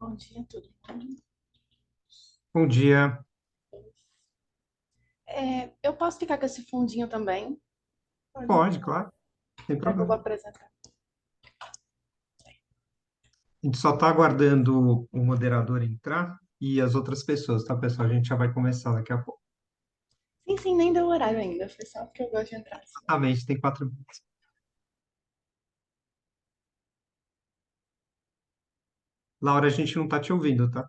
Bom dia, tudo bom? Bom dia. Eu posso ficar com esse fundinho também? Pode. Pode, claro, sem Já que eu vou problema. apresentar. A gente só está aguardando o moderador entrar e as outras pessoas, tá, pessoal? A gente já vai começar daqui a pouco. Sim, sim, nem deu horário ainda. Foi só porque eu gosto de entrar assim. Exatamente, tem 4 minutos. Laura, a gente não está te ouvindo, tá?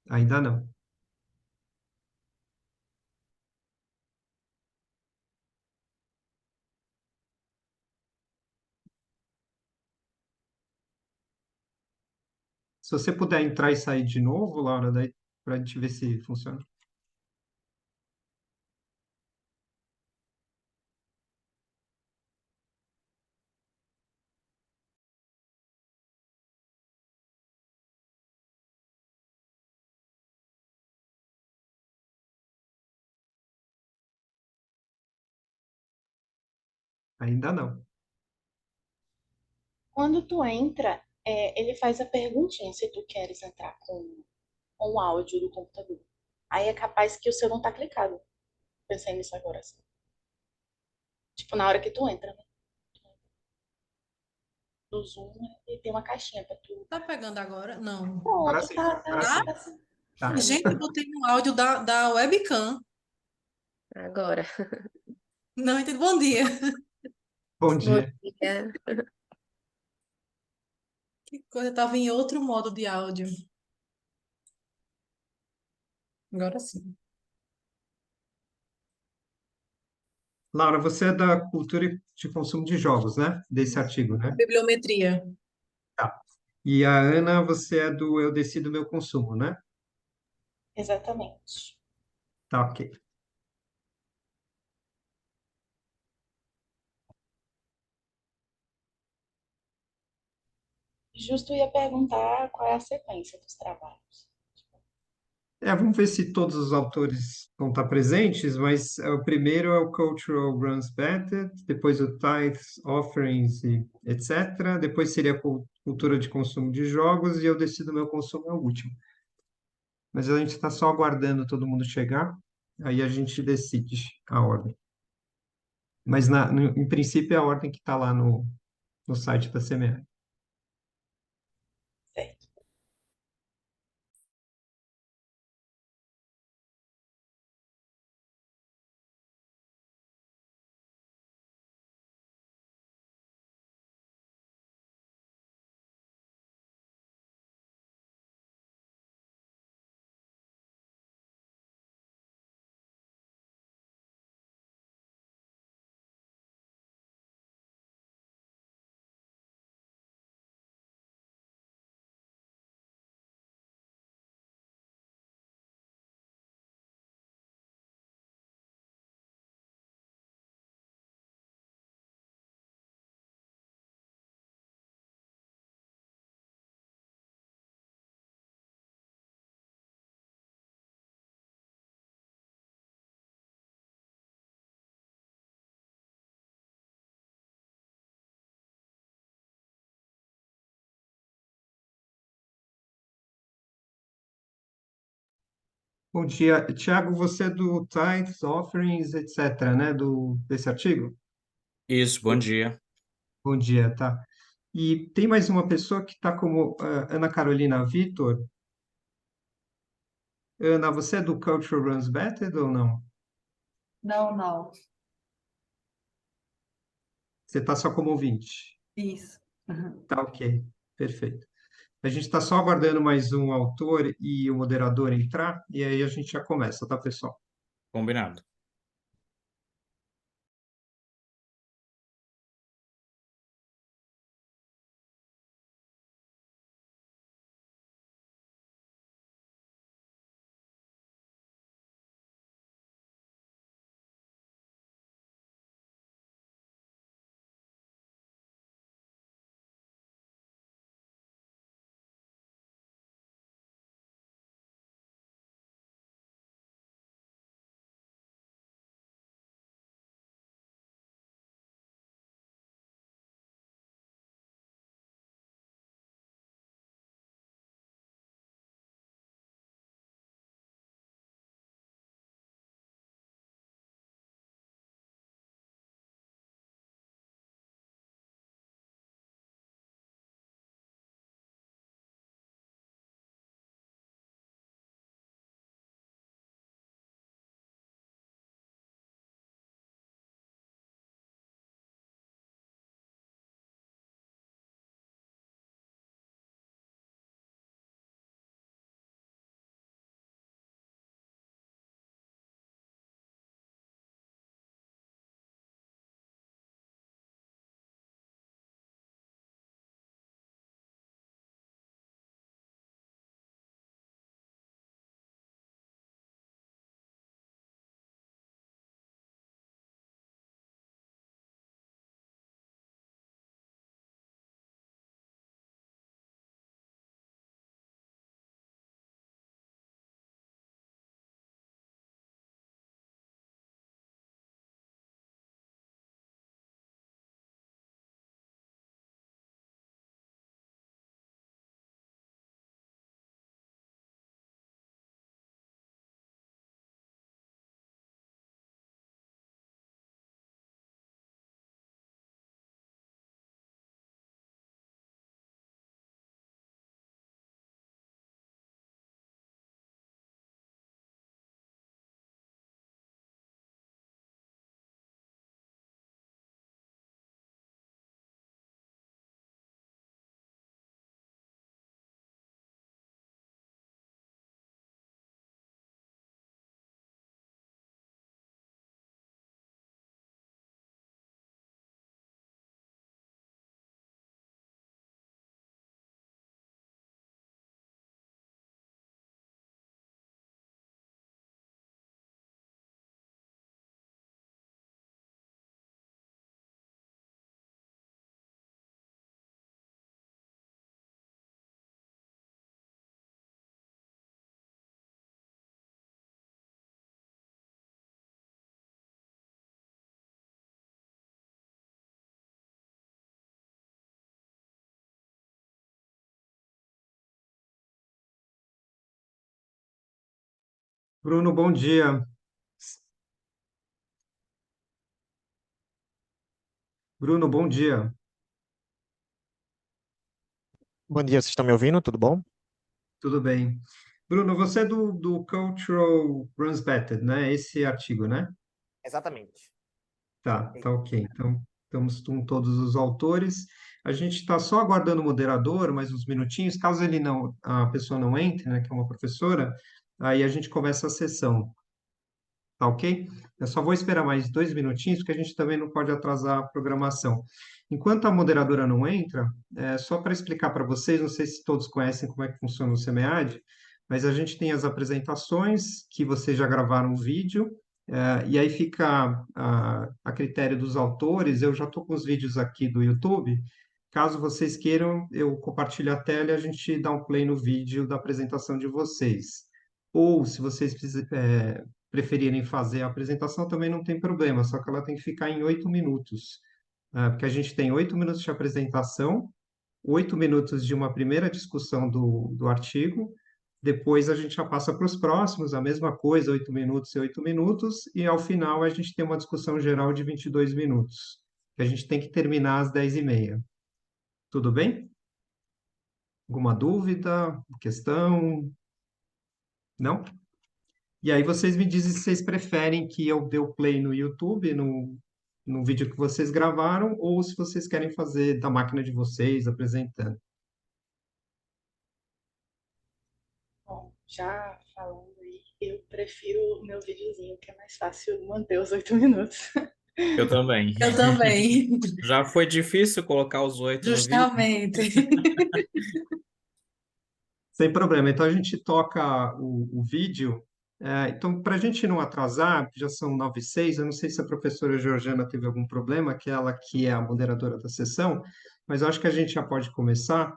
Ainda não. Se você puder entrar e sair de novo, Laura, daí para a gente ver se funciona. Ainda não. Quando tu entra, ele faz a perguntinha se tu queres entrar com o áudio do computador. Aí é capaz que o seu não tá clicado. Pensei nisso agora, assim. Tipo, na hora que tu entra, né? Do Zoom, e tem uma caixinha pra tu. Tá pegando agora? Não. Agora Pronto, sim, tá, agora tá, sim. Tá? tá assim. Tá. Aí, Gente, eu botei no áudio da webcam. Agora. Não entendi. Bom dia. Bom Bom dia. dia. Que coisa, eu tava em outro modo de áudio. Agora sim. Laura, você é da cultura e de consumo de jogos, né? Desse artigo, né? Bibliometria. Tá. E a Ana, você é do Eu Decido Meu Consumo, né? exatamente. Tá, ok. Justo ia perguntar qual é a sequência dos trabalhos. Vamos ver se todos os autores vão estar presentes, mas o primeiro é o Cultural Runs Better, depois o Tithes, Offerings e etc. Depois seria a cultura de consumo de jogos e eu decido meu consumo é o último. Mas a gente está só aguardando todo mundo chegar, aí a gente decide a ordem. Mas em princípio é a ordem que está lá no site da CMR. Certo. Bom dia, Tiago, você é do Tithes, Offerings, etc., né, desse artigo? Isso, bom dia. Bom dia, tá. E tem mais uma pessoa que está como Ana Carolina Vitor. Ana, você é do Culture Runs Better ou não? Não, não. Você está só como ouvinte. Isso. Uhum. Tá, ok. Perfeito. A gente está só aguardando mais um autor e o moderador entrar, e aí a gente já começa, tá, pessoal? Combinado. Bruno, bom dia. Bruno, bom dia. Bom dia, vocês estão me ouvindo? Tudo bom? Tudo bem? Bruno, você é do Cultural Runs Better, né? Esse artigo, né? Exatamente. Tá ok. Então, estamos com todos os autores. A gente está só aguardando o moderador, mais uns minutinhos. Caso a pessoa não entre, né, que é uma professora, aí a gente começa a sessão. Tá ok? Eu só vou esperar mais 2 minutinhos, porque a gente também não pode atrasar a programação. Enquanto a moderadora não entra, só para explicar para vocês, não sei se todos conhecem como é que funciona o SEMEAD, mas a gente tem as apresentações, que vocês já gravaram o vídeo, e aí fica a critério dos autores. Eu já estou com os vídeos aqui do YouTube. Caso vocês queiram, eu compartilho a tela e a gente dá um play no vídeo da apresentação de vocês. Ou, se vocês preferirem fazer a apresentação, também não tem problema, só que ela tem que ficar em 8 minutos, porque a gente tem 8 minutos de apresentação, 8 minutos de uma primeira discussão do artigo, depois a gente já passa para os próximos, a mesma coisa, 8 minutos e 8 minutos, e ao final a gente tem uma discussão geral de 22 minutos, que a gente tem que terminar às 10h30. Tudo bem? Alguma dúvida, questão? Não? E aí vocês me dizem se vocês preferem que eu dê o play no YouTube, no vídeo que vocês gravaram, ou se vocês querem fazer da máquina de vocês, apresentando. Bom, já falando aí, eu prefiro o meu videozinho, que é mais fácil manter os 8 minutos. Eu também. Eu também. Já foi difícil colocar os 8 no vídeo? Justamente. Sem problema. Então a gente toca o vídeo. Então, para a gente não atrasar, já são 9h06, eu não sei se a professora Georgiana teve algum problema, que ela que é a moderadora da sessão, mas eu acho que a gente já pode começar.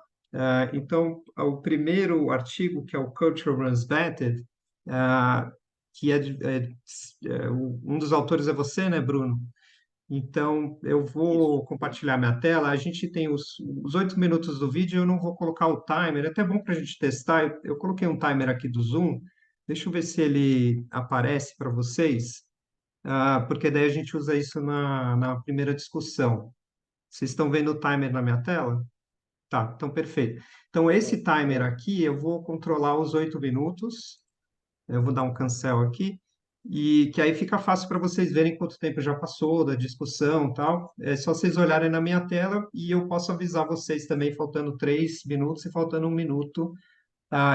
Então, o primeiro artigo, que é o Culture Runs Better, que um dos autores é você, né, Bruno? Então, eu vou compartilhar minha tela. A gente tem os 8 minutos do vídeo, eu não vou colocar o timer, é até bom para a gente testar. Eu coloquei um timer aqui do Zoom, deixa eu ver se ele aparece para vocês, porque daí a gente usa isso na primeira discussão. Vocês estão vendo o timer na minha tela? Tá, então perfeito. Então, esse timer aqui, eu vou controlar os 8 minutos. Eu vou dar um cancel aqui, e que aí fica fácil para vocês verem quanto tempo já passou da discussão e tal. É só vocês olharem na minha tela e eu posso avisar vocês também, faltando 3 minutos e faltando 1 minuto,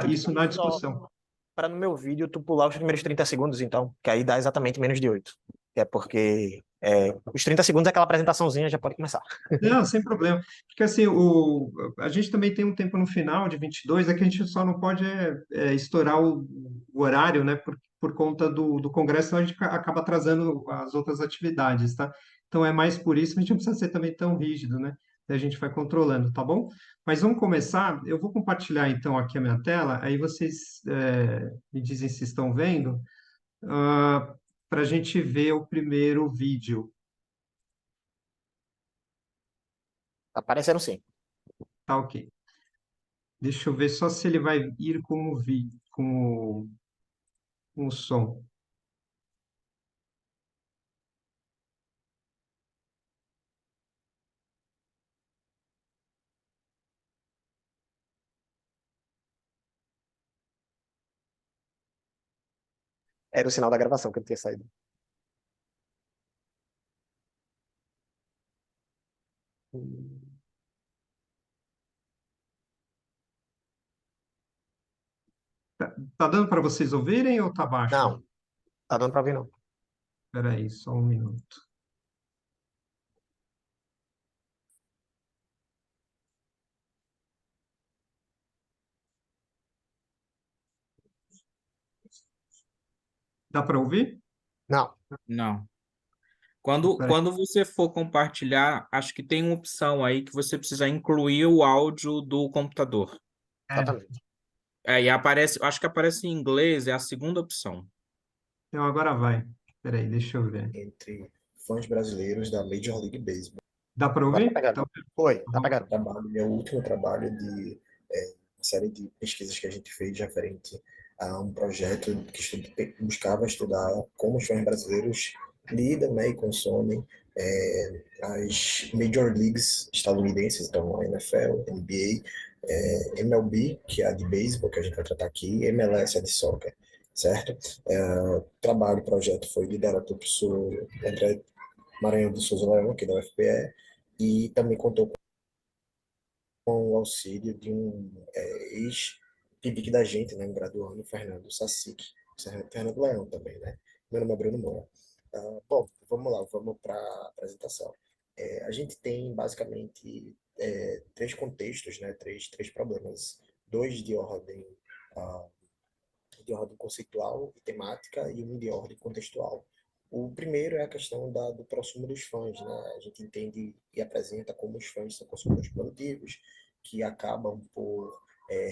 Tu isso na pode só, discussão. para no meu vídeo, tu pular os primeiros 30 segundos, então, que aí dá exatamente menos de 8. É porque os 30 segundos é aquela apresentaçãozinha, já pode começar. Não, sem problema. Porque assim, a gente também tem um tempo no final de 22, é que a gente só não pode estourar o horário, né, por conta do congresso, senão a gente acaba atrasando as outras atividades, tá? Então é mais por isso, a gente não precisa ser também tão rígido, né? A gente vai controlando, tá bom? Mas vamos começar. Eu vou compartilhar então aqui a minha tela, aí vocês me dizem se estão vendo, para a gente ver o primeiro vídeo, Tá aparecendo sim. tá ok? Deixa eu ver só se ele vai ir com o vídeo, com o som. Era o sinal da gravação que eu tinha saído. Tá dando para vocês ouvirem ou tá baixo? Não, tá dando pra ouvir não. Espera aí, só um minuto. Dá para ouvir? Não, Não. Quando, Espera aí. quando você for compartilhar, acho que tem uma opção aí que você precisa incluir o áudio do computador. exatamente. E aparece, acho que aparece em inglês, é a segunda opção. Então agora vai. Espera aí, deixa eu ver. Entre fãs brasileiros da Major League Baseball. Dá para Agora tá ouvir? pegando. Então, Foi, tá pegando. Meu último trabalho de série de pesquisas que a gente fez referente um projeto buscava estudar como os fãs brasileiros lidam, né, e consomem as Major Leagues estadunidenses, então a NFL, NBA, MLB, que é a de beisebol, que a gente vai tratar aqui, e MLS, a de soccer, certo? O trabalho, o projeto foi liderado pelo professor André Maranhão de Souza Leão, aqui da UFPE, e também contou com o auxílio de um ex-PIBIC da gente, né, um graduando, Fernando Sacic, Fernando Leão também, né? Meu nome é Bruno Moura. Bom, vamos lá, vamos para a apresentação. A gente tem basicamente três contextos, né, três problemas, dois ah, de ordem conceitual e temática e um de ordem contextual. O primeiro é a questão do prosumo dos fãs, né? A gente entende e apresenta como os fãs são consumidores produtivos, que acabam por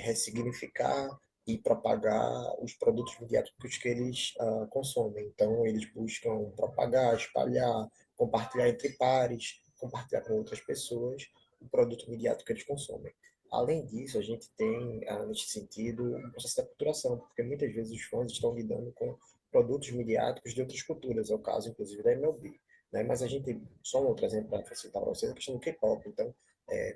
ressignificar e propagar os produtos midiáticos que eles consomem. Então, eles buscam propagar, espalhar, compartilhar entre pares, compartilhar com outras pessoas o produto midiático que eles consomem. Além disso, a gente tem, nesse sentido, um processo de aculturação, porque muitas vezes os fãs estão lidando com produtos midiáticos de outras culturas, é o caso, inclusive, da MLB. Né? Mas a gente, só um outro exemplo para facilitar para vocês, a questão do K-pop. Então,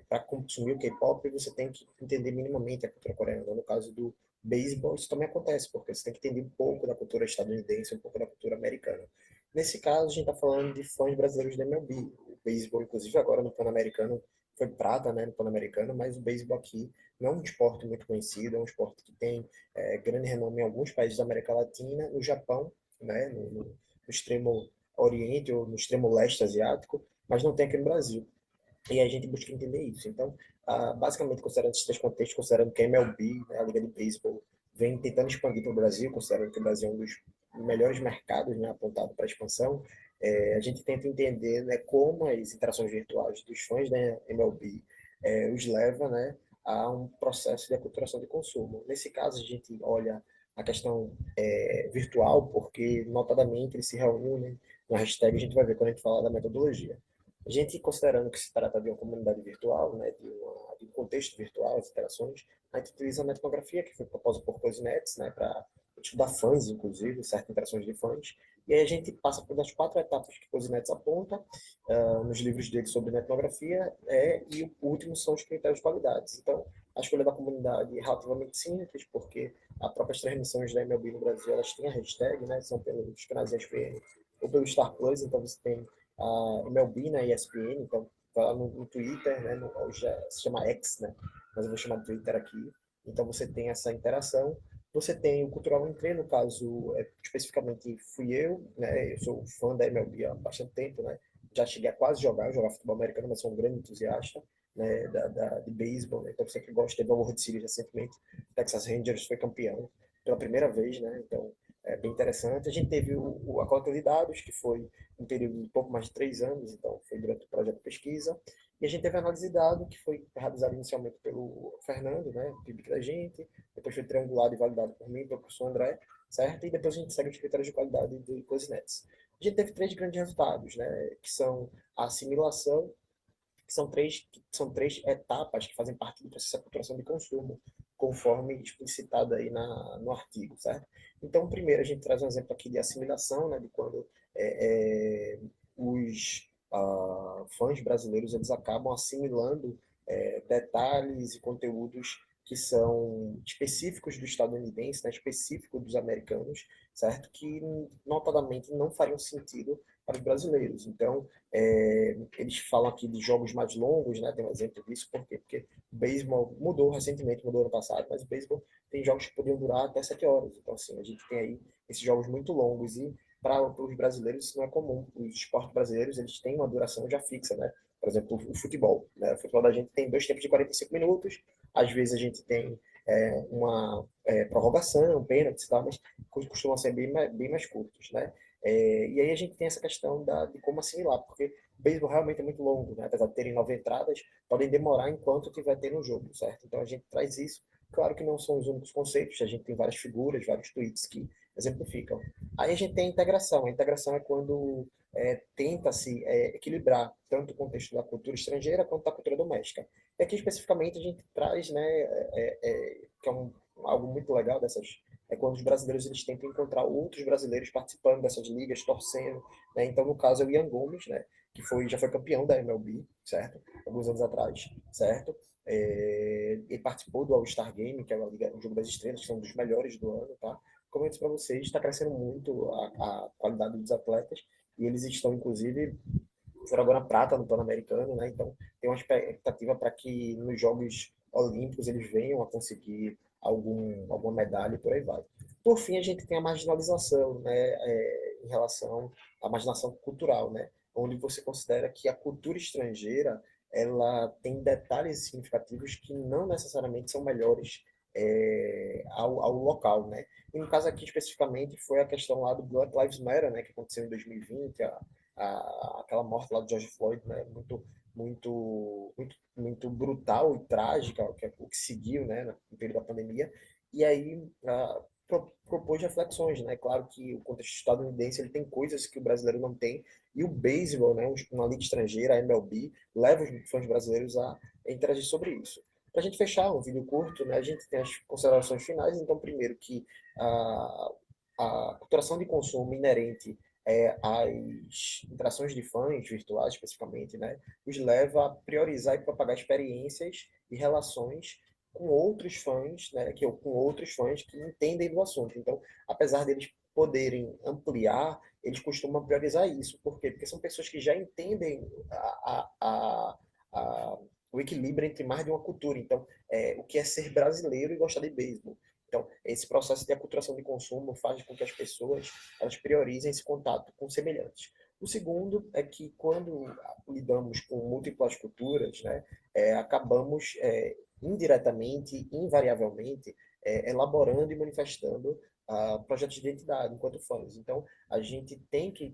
para consumir o K-pop, você tem que entender minimamente a cultura coreana. No caso do beisebol, isso também acontece, porque você tem que entender um pouco da cultura estadunidense, um pouco da cultura americana. Nesse caso, a gente está falando de fãs brasileiros da MLB. O beisebol, inclusive, agora no Pan-Americano, foi prata, né, no Pan-Americano, mas o beisebol aqui não é um esporte muito conhecido, é um esporte que tem grande renome em alguns países da América Latina, no Japão, né, no extremo oriente ou no extremo leste asiático, mas não tem aqui no Brasil. E a gente busca entender isso. Então, basicamente, considerando esses três contextos, considerando que a MLB, né, a Liga de Beisebol, vem tentando expandir para o Brasil, considerando que o Brasil é um dos melhores mercados, né, apontado para a expansão, a gente tenta entender, né, como as interações virtuais dos fãs da MLB os leva, né, a um processo de aculturação de consumo. Nesse caso, a gente olha a questão virtual, porque, notadamente, eles se reúnem na hashtag, a gente vai ver quando a gente fala da metodologia. A gente, considerando que se trata de uma comunidade virtual, né, de um contexto virtual, as interações, a gente utiliza a metodografia, que foi proposta por Cosinets, né, para estudar fãs, inclusive, certas interações de fãs, e aí a gente passa por as 4 etapas que Cosinets aponta nos livros dele sobre etnografia, e o último são os critérios de qualidade. Então, a escolha da comunidade é relativamente simples, porque as próprias transmissões da MLB no Brasil, elas têm a hashtag, né, são pelos canais ESPN ou pelo Star Plus, então você tem a MLB na ESPN, então vai lá no Twitter, né, hoje se chama X, né, mas eu vou chamar de Twitter aqui. Então você tem essa interação. Você tem o Cultural Entre, no caso, especificamente fui eu, né, eu sou fã da MLB há bastante tempo, né, já cheguei a quase jogar futebol americano, mas sou um grande entusiasta, né, de beisebol, né, então você que gosta, teve a World Series recentemente, Texas Rangers foi campeão pela primeira vez, né, então é bem interessante. A gente teve a coleta de dados, que foi um período de pouco mais de 3 anos, então foi durante o projeto de pesquisa, e a gente teve a análise de dados, que foi realizada inicialmente pelo Fernando, né, PIBIC da gente, depois foi triangulado e validado por mim, pelo professor André, certo? E depois a gente segue os critérios de qualidade do Cosinets. A gente teve 3 grandes resultados, né, que são a assimilação, que são três etapas que fazem parte do processo de aculturação de consumo, conforme explicitado aí no artigo, certo? Então, primeiro, a gente traz um exemplo aqui de assimilação, né, de quando os fãs brasileiros eles acabam assimilando detalhes e conteúdos que são específicos do estadunidense, né, específicos dos americanos, certo? Que notadamente não fariam sentido para os brasileiros. Então, eles falam aqui de jogos mais longos, né? Tem um exemplo disso, por quê? Porque o beisebol mudou recentemente, mudou ano passado, mas o beisebol tem jogos que podiam durar até 7 horas. Então, assim, a gente tem aí esses jogos muito longos e para os brasileiros isso não é comum. Os esportes brasileiros, eles têm uma duração já fixa, né? Por exemplo, o futebol, né? O futebol da gente tem 2 tempos de 45 minutos, às vezes a gente tem uma prorrogação, pênalti e tal, mas costumam ser bem mais curtos, né? E aí a gente tem essa questão de como assimilar, porque o beisebol realmente é muito longo, né? Apesar de terem 9 entradas, podem demorar enquanto estiver tendo um jogo, certo? Então a gente traz isso. Claro que não são os únicos conceitos, a gente tem várias figuras, vários tweets que exemplificam. Aí a gente tem a integração. A integração é quando tenta-se equilibrar tanto o contexto da cultura estrangeira quanto da cultura doméstica. E aqui especificamente a gente traz, né, que é algo muito legal dessas é quando os brasileiros eles tentam encontrar outros brasileiros participando dessas ligas, torcendo, né? Então, no caso, é o Ian Gomes, né? Que já foi campeão da MLB, certo? Alguns anos atrás, certo? Ele participou do All-Star Game, que é o Jogo das Estrelas, que são um dos melhores do ano, tá? Como eu disse para vocês, está crescendo muito a qualidade dos atletas e eles estão, inclusive, foram agora prata no Pan-Americano, né? Então, tem uma expectativa para que nos Jogos Olímpicos eles venham a conseguir alguma medalha e por aí vai. Por fim, a gente tem a marginalização, né? Em relação à marginação cultural, né? Onde você considera que a cultura estrangeira ela tem detalhes significativos que não necessariamente são melhores ao local, né? E no caso aqui especificamente foi a questão lá do Black Lives Matter, né? Que aconteceu em 2020, aquela morte lá do George Floyd, né? Muito brutal e trágica, o que seguiu, né? No período da pandemia. E aí propôs reflexões, né? Claro que o contexto estadunidense ele tem coisas que o brasileiro não tem, e o beisebol, né? Uma liga estrangeira, a MLB, leva os fãs brasileiros a interagir sobre isso. Para a gente fechar um vídeo curto, né? A gente tem as considerações finais. Então, primeiro que a culturação de consumo inerente as interações de fãs virtuais, especificamente, né, os leva a priorizar e propagar experiências e relações com outros fãs, né, com outros fãs que entendem do assunto. Então, apesar deles poderem ampliar, eles costumam priorizar isso. Por quê? Porque são pessoas que já entendem o equilíbrio entre mais de uma cultura. Então, o que é ser brasileiro e gostar de beisebol. Então, esse processo de aculturação de consumo faz com que as pessoas elas priorizem esse contato com semelhantes. O segundo é que quando lidamos com múltiplas culturas, né, acabamos indiretamente, invariavelmente, elaborando e manifestando projetos de identidade enquanto fãs. Então, a gente tem que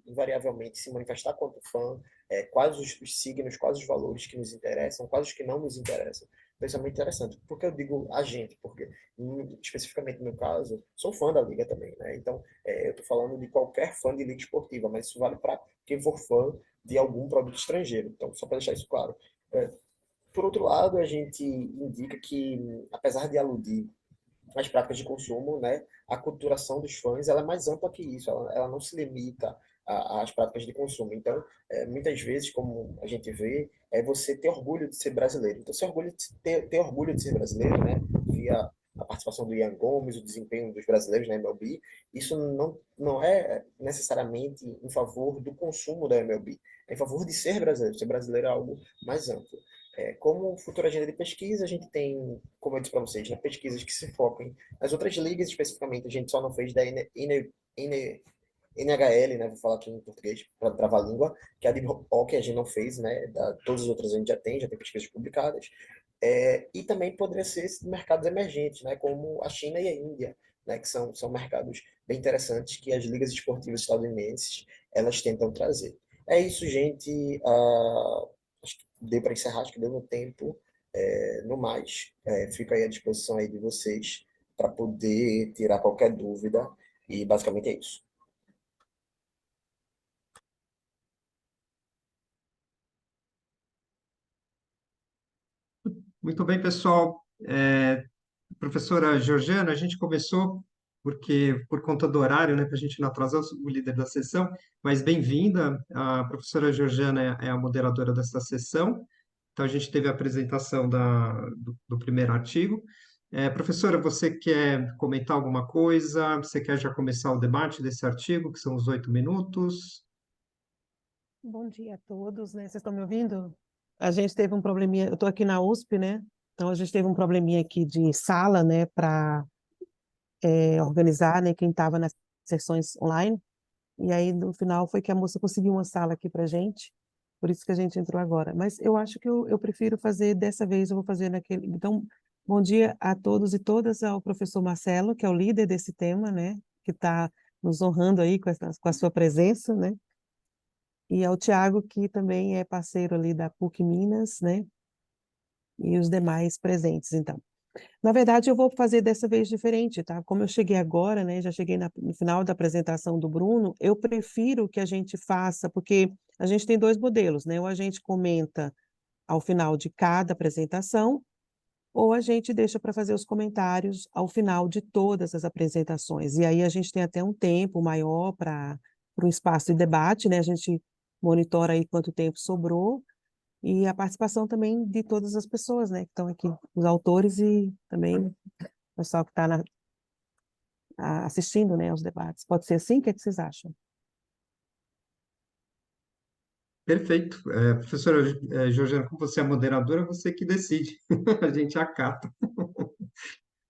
invariavelmente se manifestar quanto fã, quais os signos, quais os valores que nos interessam, quais os que não nos interessam. Então, isso é muito interessante. Por que eu digo a gente? Porque, especificamente no meu caso, sou fã da liga também, né? Então, eu estou falando de qualquer fã de liga esportiva, mas isso vale para quem for fã de algum produto estrangeiro. Então, só para deixar isso claro. Por outro lado, a gente indica que, apesar de aludir às práticas de consumo, né, a culturação dos fãs ela é mais ampla que isso, ela não se limita às práticas de consumo. Então, muitas vezes, como a gente vê, é você ter orgulho de ser brasileiro. Então, ter orgulho de ser brasileiro, né, via a participação do Ian Gomes, o desempenho dos brasileiros na MLB, isso não é necessariamente em favor do consumo da MLB, é em favor de ser brasileiro. Ser brasileiro é algo mais amplo. Como futura agenda de pesquisa, a gente tem, como eu disse para vocês, né, pesquisas que se focam nas outras ligas, especificamente, a gente só não fez da NHL, né, vou falar aqui em português, para travar a língua, que é a de hockey a gente não fez, né, todas as outras a gente já tem pesquisas publicadas, e também poderia ser mercados emergentes, né, como a China e a Índia, né, que são mercados bem interessantes que as ligas esportivas estadunidenses, elas tentam trazer. É isso, gente. Acho que deu para encerrar, acho que deu no tempo. No mais, fico aí à disposição aí de vocês para poder tirar qualquer dúvida. E basicamente é isso. Muito bem, pessoal. Professora Georgiana, a gente começou porque por conta do horário, né, para a gente não atrasar o líder da sessão, mas bem-vinda. A professora Georgiana é a moderadora desta sessão. Então, a gente teve a apresentação do primeiro artigo. Professora, você quer comentar alguma coisa? Você quer já começar o debate desse artigo, que são os 8 minutos? Bom dia a todos, né? Vocês estão me ouvindo? A gente teve um probleminha, eu estou aqui na USP, né? Então a gente teve um probleminha aqui de sala, né, para organizar, né, quem estava nas sessões online. E aí no final foi que a moça conseguiu uma sala aqui para gente, por isso que a gente entrou agora. Mas eu acho que eu prefiro fazer dessa vez, eu vou fazer naquele. Então, bom dia a todos e todas, ao professor Marcelo, que é o líder desse tema, né, que está nos honrando aí com a sua presença, né? E ao Tiago, que também é parceiro ali da PUC Minas, né? E os demais presentes, então. Na verdade, eu vou fazer dessa vez diferente, tá? Como eu cheguei agora, né? Já cheguei no final da apresentação do Bruno, eu prefiro que a gente faça, porque a gente tem dois modelos, né? Ou a gente comenta ao final de cada apresentação, ou a gente deixa para fazer os comentários ao final de todas as apresentações. E aí a gente tem até um tempo maior para um espaço de debate, né? A gente monitora aí quanto tempo sobrou e a participação também de todas as pessoas, né, que estão aqui, os autores e também o pessoal que está assistindo, né, aos debates. Pode ser assim? O que é que vocês acham? Perfeito. Professora Georgiana, como você é a moderadora, você que decide. A gente acata.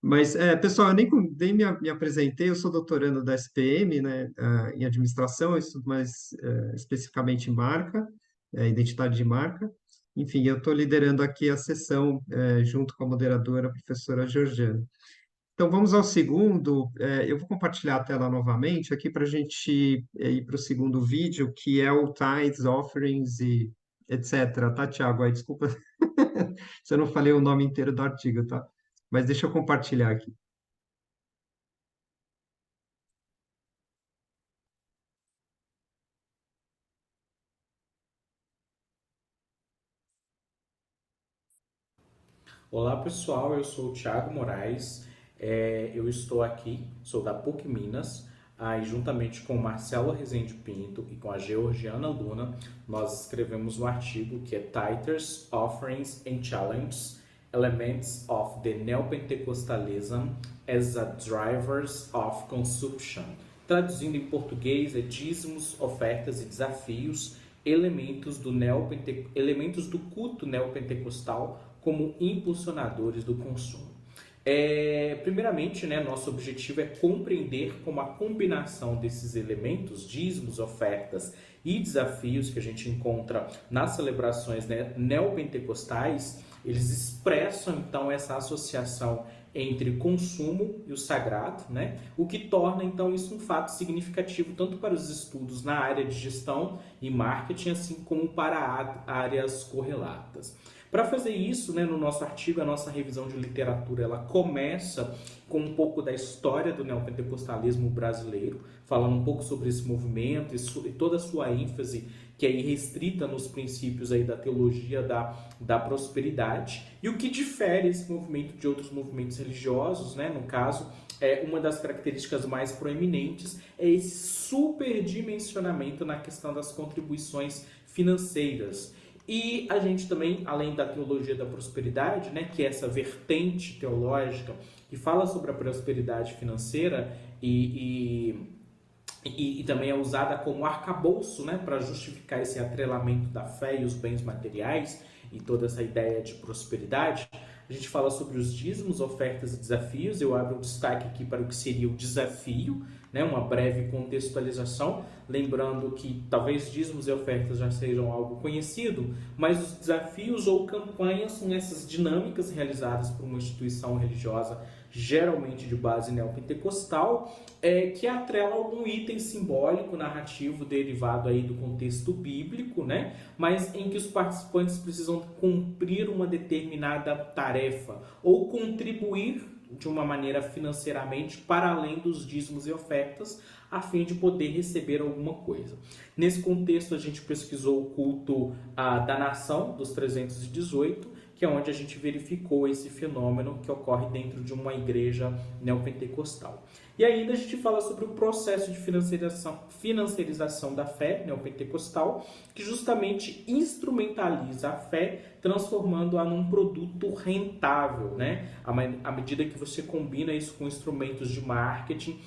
Mas, pessoal, eu nem me apresentei, eu sou doutorando da SPM, né, em administração, eu estudo mais especificamente em marca, identidade de marca. Enfim, eu estou liderando aqui a sessão junto com a moderadora, a professora Georgiana. Então, vamos ao segundo. Eu vou compartilhar a tela novamente aqui para a gente ir para o segundo vídeo, que é o Tithes, Offerings e etc. Tá, Tiago? Aí, desculpa se eu não falei o nome inteiro do artigo, tá? Mas deixa eu compartilhar aqui. Olá pessoal, eu sou o Thiago Moraes, eu estou aqui, sou da PUC Minas, aí juntamente com o Marcelo Rezende Pinto e com a Georgiana Luna, nós escrevemos um artigo que é Tithes, Offerings and Challenges, Elements of the Neopentecostalism as a Drivers of Consumption. Traduzindo em português, é dízimos, ofertas e desafios, elementos do culto neopentecostal como impulsionadores do consumo. Primeiramente, né, nosso objetivo é compreender como a combinação desses elementos, dízimos, ofertas e desafios que a gente encontra nas celebrações, né, neopentecostais, eles expressam então essa associação entre consumo e o sagrado, né? O que torna então isso um fato significativo tanto para os estudos na área de gestão e marketing, assim como para áreas correlatas. Para fazer isso, né, no nosso artigo, a nossa revisão de literatura, ela começa com um pouco da história do neopentecostalismo brasileiro, falando um pouco sobre esse movimento e toda a sua ênfase, que é irrestrita nos princípios aí da teologia da prosperidade, e o que difere esse movimento de outros movimentos religiosos, né, no caso, uma das características mais proeminentes é esse superdimensionamento na questão das contribuições financeiras. E a gente também, além da teologia da prosperidade, né, que é essa vertente teológica que fala sobre a prosperidade financeira e também é usada como arcabouço, né, para justificar esse atrelamento da fé e os bens materiais e toda essa ideia de prosperidade. A gente fala sobre os dízimos, ofertas e desafios. Eu abro o destaque aqui para o que seria o desafio, né, uma breve contextualização, lembrando que talvez dízimos e ofertas já sejam algo conhecido, mas os desafios ou campanhas são essas dinâmicas realizadas por uma instituição religiosa, geralmente de base neopentecostal, que atrela algum item simbólico, narrativo, derivado aí do contexto bíblico, né? Mas em que os participantes precisam cumprir uma determinada tarefa ou contribuir de uma maneira financeiramente para além dos dízimos e ofertas, a fim de poder receber alguma coisa. Nesse contexto, a gente pesquisou o culto da nação dos 318, que é onde a gente verificou esse fenômeno que ocorre dentro de uma igreja neopentecostal. E ainda a gente fala sobre o processo de financiarização da fé neopentecostal, que justamente instrumentaliza a fé, transformando-a num produto rentável, né? À medida que você combina isso com instrumentos de marketing,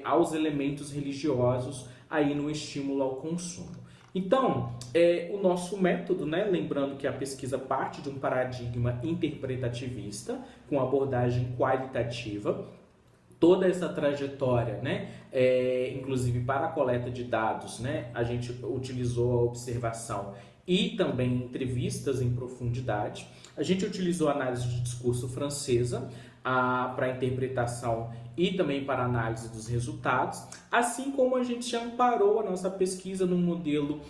aos elementos religiosos, aí no estímulo ao consumo. Então, o nosso método, né, lembrando que a pesquisa parte de um paradigma interpretativista, com abordagem qualitativa, toda essa trajetória, né, inclusive para a coleta de dados, né, a gente utilizou a observação e também entrevistas em profundidade. A gente utilizou a análise de discurso francesa para interpretação e também para análise dos resultados, assim como a gente amparou a nossa pesquisa no modelo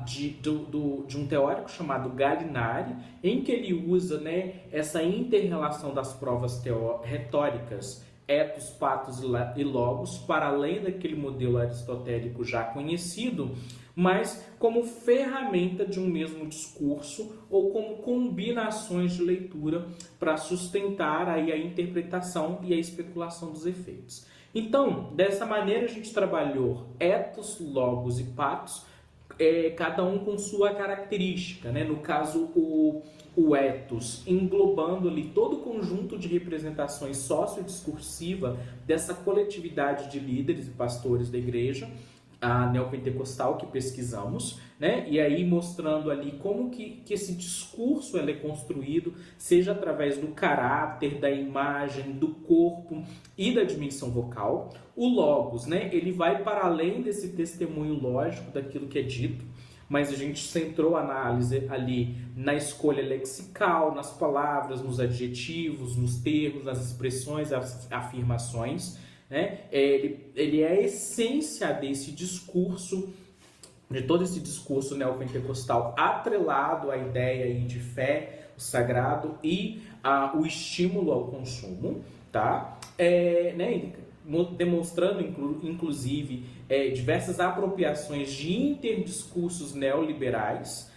de um teórico chamado Gallinari, em que ele usa, né, essa inter-relação das provas retóricas, ethos, pathos e logos, para além daquele modelo aristotélico já conhecido, mas como ferramenta de um mesmo discurso ou como combinações de leitura para sustentar aí a interpretação e a especulação dos efeitos. Então, dessa maneira a gente trabalhou etos, logos e patos, cada um com sua característica, né? No caso, o ethos, englobando ali todo o conjunto de representações sociodiscursiva dessa coletividade de líderes e pastores da igreja, a neopentecostal que pesquisamos, né? E aí mostrando ali como que esse discurso ele é construído, seja através do caráter, da imagem, do corpo e da dimensão vocal. O logos, né? Ele vai para além desse testemunho lógico daquilo que é dito, mas a gente centrou a análise ali na escolha lexical, nas palavras, nos adjetivos, nos termos, nas expressões, as afirmações, né? Ele é a essência desse discurso, de todo esse discurso neopentecostal atrelado à ideia aí de fé, o sagrado e o estímulo ao consumo, tá? Né? Demonstrando, inclusive, diversas apropriações de interdiscursos neoliberais,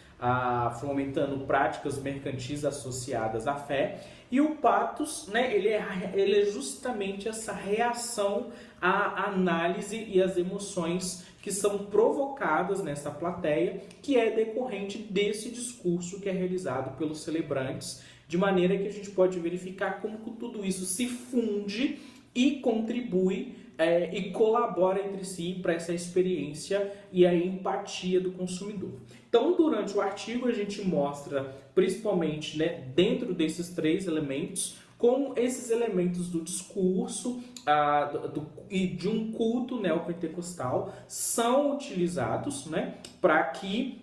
fomentando práticas mercantis associadas à fé. E o pathos, né, ele é justamente essa reação à análise e às emoções que são provocadas nessa plateia, que é decorrente desse discurso que é realizado pelos celebrantes, de maneira que a gente pode verificar como tudo isso se funde e contribui e colabora entre si para essa experiência e a empatia do consumidor. Então, durante o artigo, a gente mostra, principalmente, né, dentro desses três elementos, como esses elementos do discurso e de um culto neopentecostal são utilizados, né, para que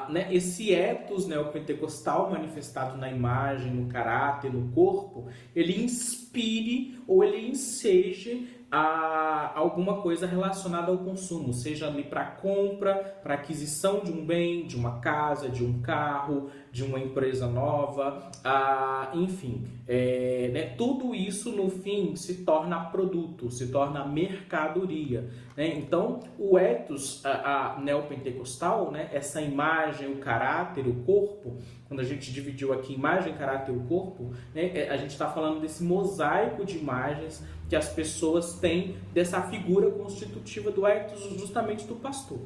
né, esse ethos neopentecostal manifestado na imagem, no caráter, no corpo, ele inspire ou ele enseje alguma coisa relacionada ao consumo, seja ali para compra, para aquisição de um bem, de uma casa, de um carro, de uma empresa nova, enfim, né, tudo isso no fim se torna produto, se torna mercadoria, né? Então o ethos neopentecostal, né, essa imagem, o caráter, o corpo, quando a gente dividiu aqui imagem, caráter e o corpo, né, a gente está falando desse mosaico de imagens que as pessoas têm dessa figura constitutiva do ethos, justamente do pastor.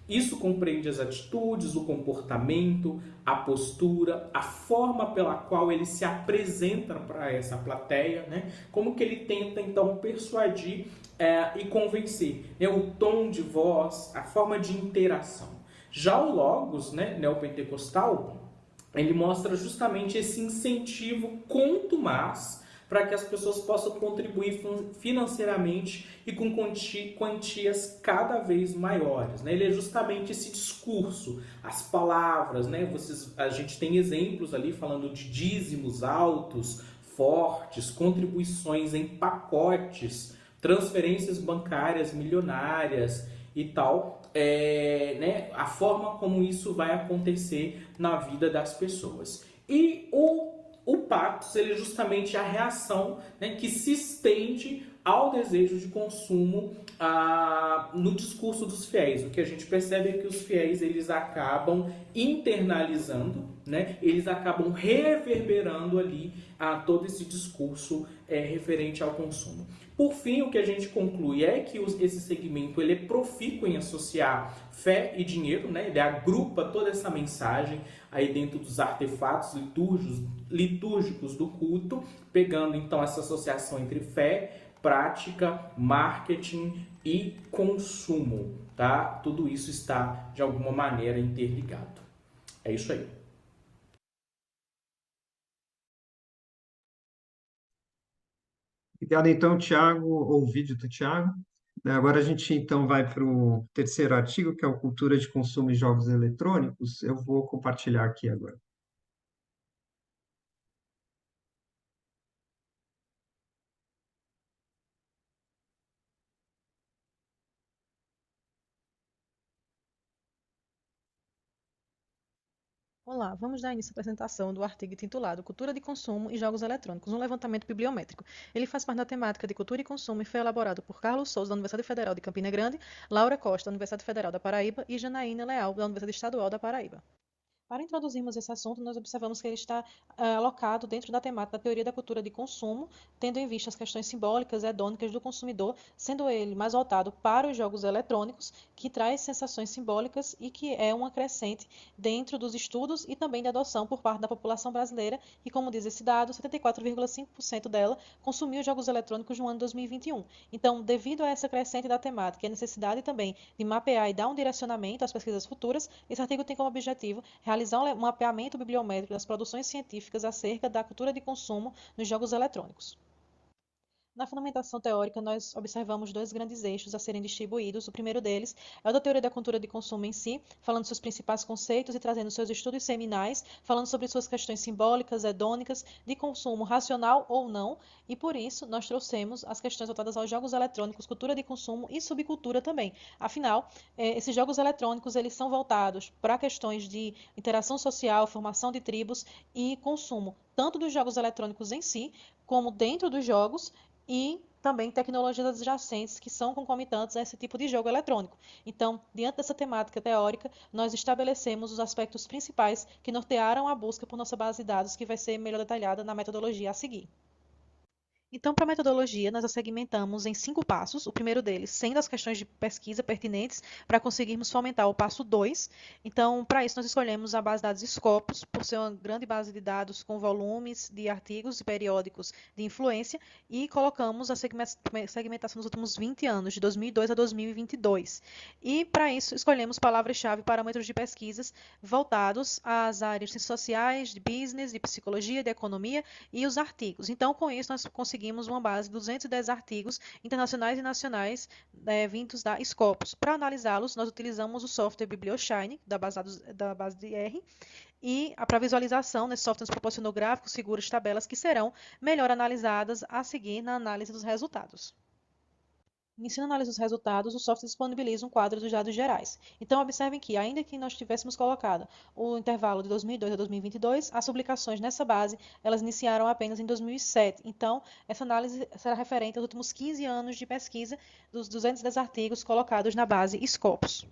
Isso compreende as atitudes, o comportamento, a postura, a forma pela qual ele se apresenta para essa plateia, né? Como que ele tenta, então, persuadir e convencer, né? O tom de voz, a forma de interação. Já o Logos, né, neopentecostal, ele mostra justamente esse incentivo contumaz para que as pessoas possam contribuir financeiramente e com quantias cada vez maiores, né? Ele é justamente esse discurso, as palavras, né? A gente tem exemplos ali falando de dízimos altos, fortes, contribuições em pacotes, transferências bancárias milionárias e tal, né? A forma como isso vai acontecer na vida das pessoas. E o pathos, ele é justamente a reação, né, que se estende ao desejo de consumo no discurso dos fiéis. O que a gente percebe é que os fiéis eles acabam internalizando, né, eles acabam reverberando ali todo esse discurso referente ao consumo. Por fim, o que a gente conclui é que esse segmento ele é profícuo em associar fé e dinheiro, né? Ele agrupa toda essa mensagem aí dentro dos artefatos litúrgicos do culto, pegando então essa associação entre fé, prática, marketing e consumo, tá? Tudo isso está de alguma maneira interligado. É isso aí. Obrigado, então, Tiago, ou o vídeo do Tiago. Agora a gente, então, vai para o terceiro artigo, que é o Cultura de Consumo e Jogos Eletrônicos. Eu vou compartilhar aqui agora. Olá, vamos dar início à apresentação do artigo intitulado Cultura de Consumo e Jogos Eletrônicos, um levantamento bibliométrico. Ele faz parte da temática de cultura e consumo e foi elaborado por Carlos Souza, da Universidade Federal de Campina Grande, Laura Costa, da Universidade Federal da Paraíba e Janaína Leal, da Universidade Estadual da Paraíba. Para introduzirmos esse assunto, nós observamos que ele está alocado dentro da temática da teoria da cultura de consumo, tendo em vista as questões simbólicas e hedônicas do consumidor, sendo ele mais voltado para os jogos eletrônicos, que traz sensações simbólicas e que é uma crescente dentro dos estudos e também da adoção por parte da população brasileira, e como diz esse dado, 74,5% dela consumiu jogos eletrônicos no ano 2021. Então, devido a essa crescente da temática e a necessidade também de mapear e dar um direcionamento às pesquisas futuras, esse artigo tem como objetivo realizar um mapeamento bibliométrico das produções científicas acerca da cultura de consumo nos jogos eletrônicos. Na fundamentação teórica, nós observamos dois grandes eixos a serem distribuídos. O primeiro deles é o da teoria da cultura de consumo em si, falando seus principais conceitos e trazendo seus estudos seminais, falando sobre suas questões simbólicas, hedônicas, de consumo racional ou não, e por isso nós trouxemos as questões voltadas aos jogos eletrônicos, cultura de consumo e subcultura também. Afinal, esses jogos eletrônicos eles são voltados para questões de interação social, formação de tribos e consumo, tanto dos jogos eletrônicos em si, como dentro dos jogos, e também tecnologias adjacentes que são concomitantes a esse tipo de jogo eletrônico. Então, diante dessa temática teórica, nós estabelecemos os aspectos principais que nortearam a busca por nossa base de dados, que vai ser melhor detalhada na metodologia a seguir. Então, para a metodologia, nós a segmentamos em 5 passos. O primeiro deles, sendo as questões de pesquisa pertinentes para conseguirmos fomentar o passo 2. Então, para isso, nós escolhemos a base de dados Scopus, por ser uma grande base de dados com volumes de artigos e periódicos de influência, e colocamos a segmentação nos últimos 20 anos, de 2002 a 2022. E, para isso, escolhemos palavras-chave e parâmetros de pesquisas voltados às áreas de ciências sociais, de business, de psicologia, de economia e os artigos. Então, com isso, nós conseguimos uma base de 210 artigos internacionais e nacionais vindos da Scopus. Para analisá-los, nós utilizamos o software BiblioShine, da base de R, e para visualização, nesse software nos proporcionou gráficos, figuras, tabelas que serão melhor analisadas a seguir na análise dos resultados. Iniciando a análise dos resultados, o software disponibiliza um quadro dos dados gerais. Então, observem que, ainda que nós tivéssemos colocado o intervalo de 2002 a 2022, as publicações nessa base, elas iniciaram apenas em 2007. Então, essa análise será referente aos últimos 15 anos de pesquisa dos 210 artigos colocados na base Scopus.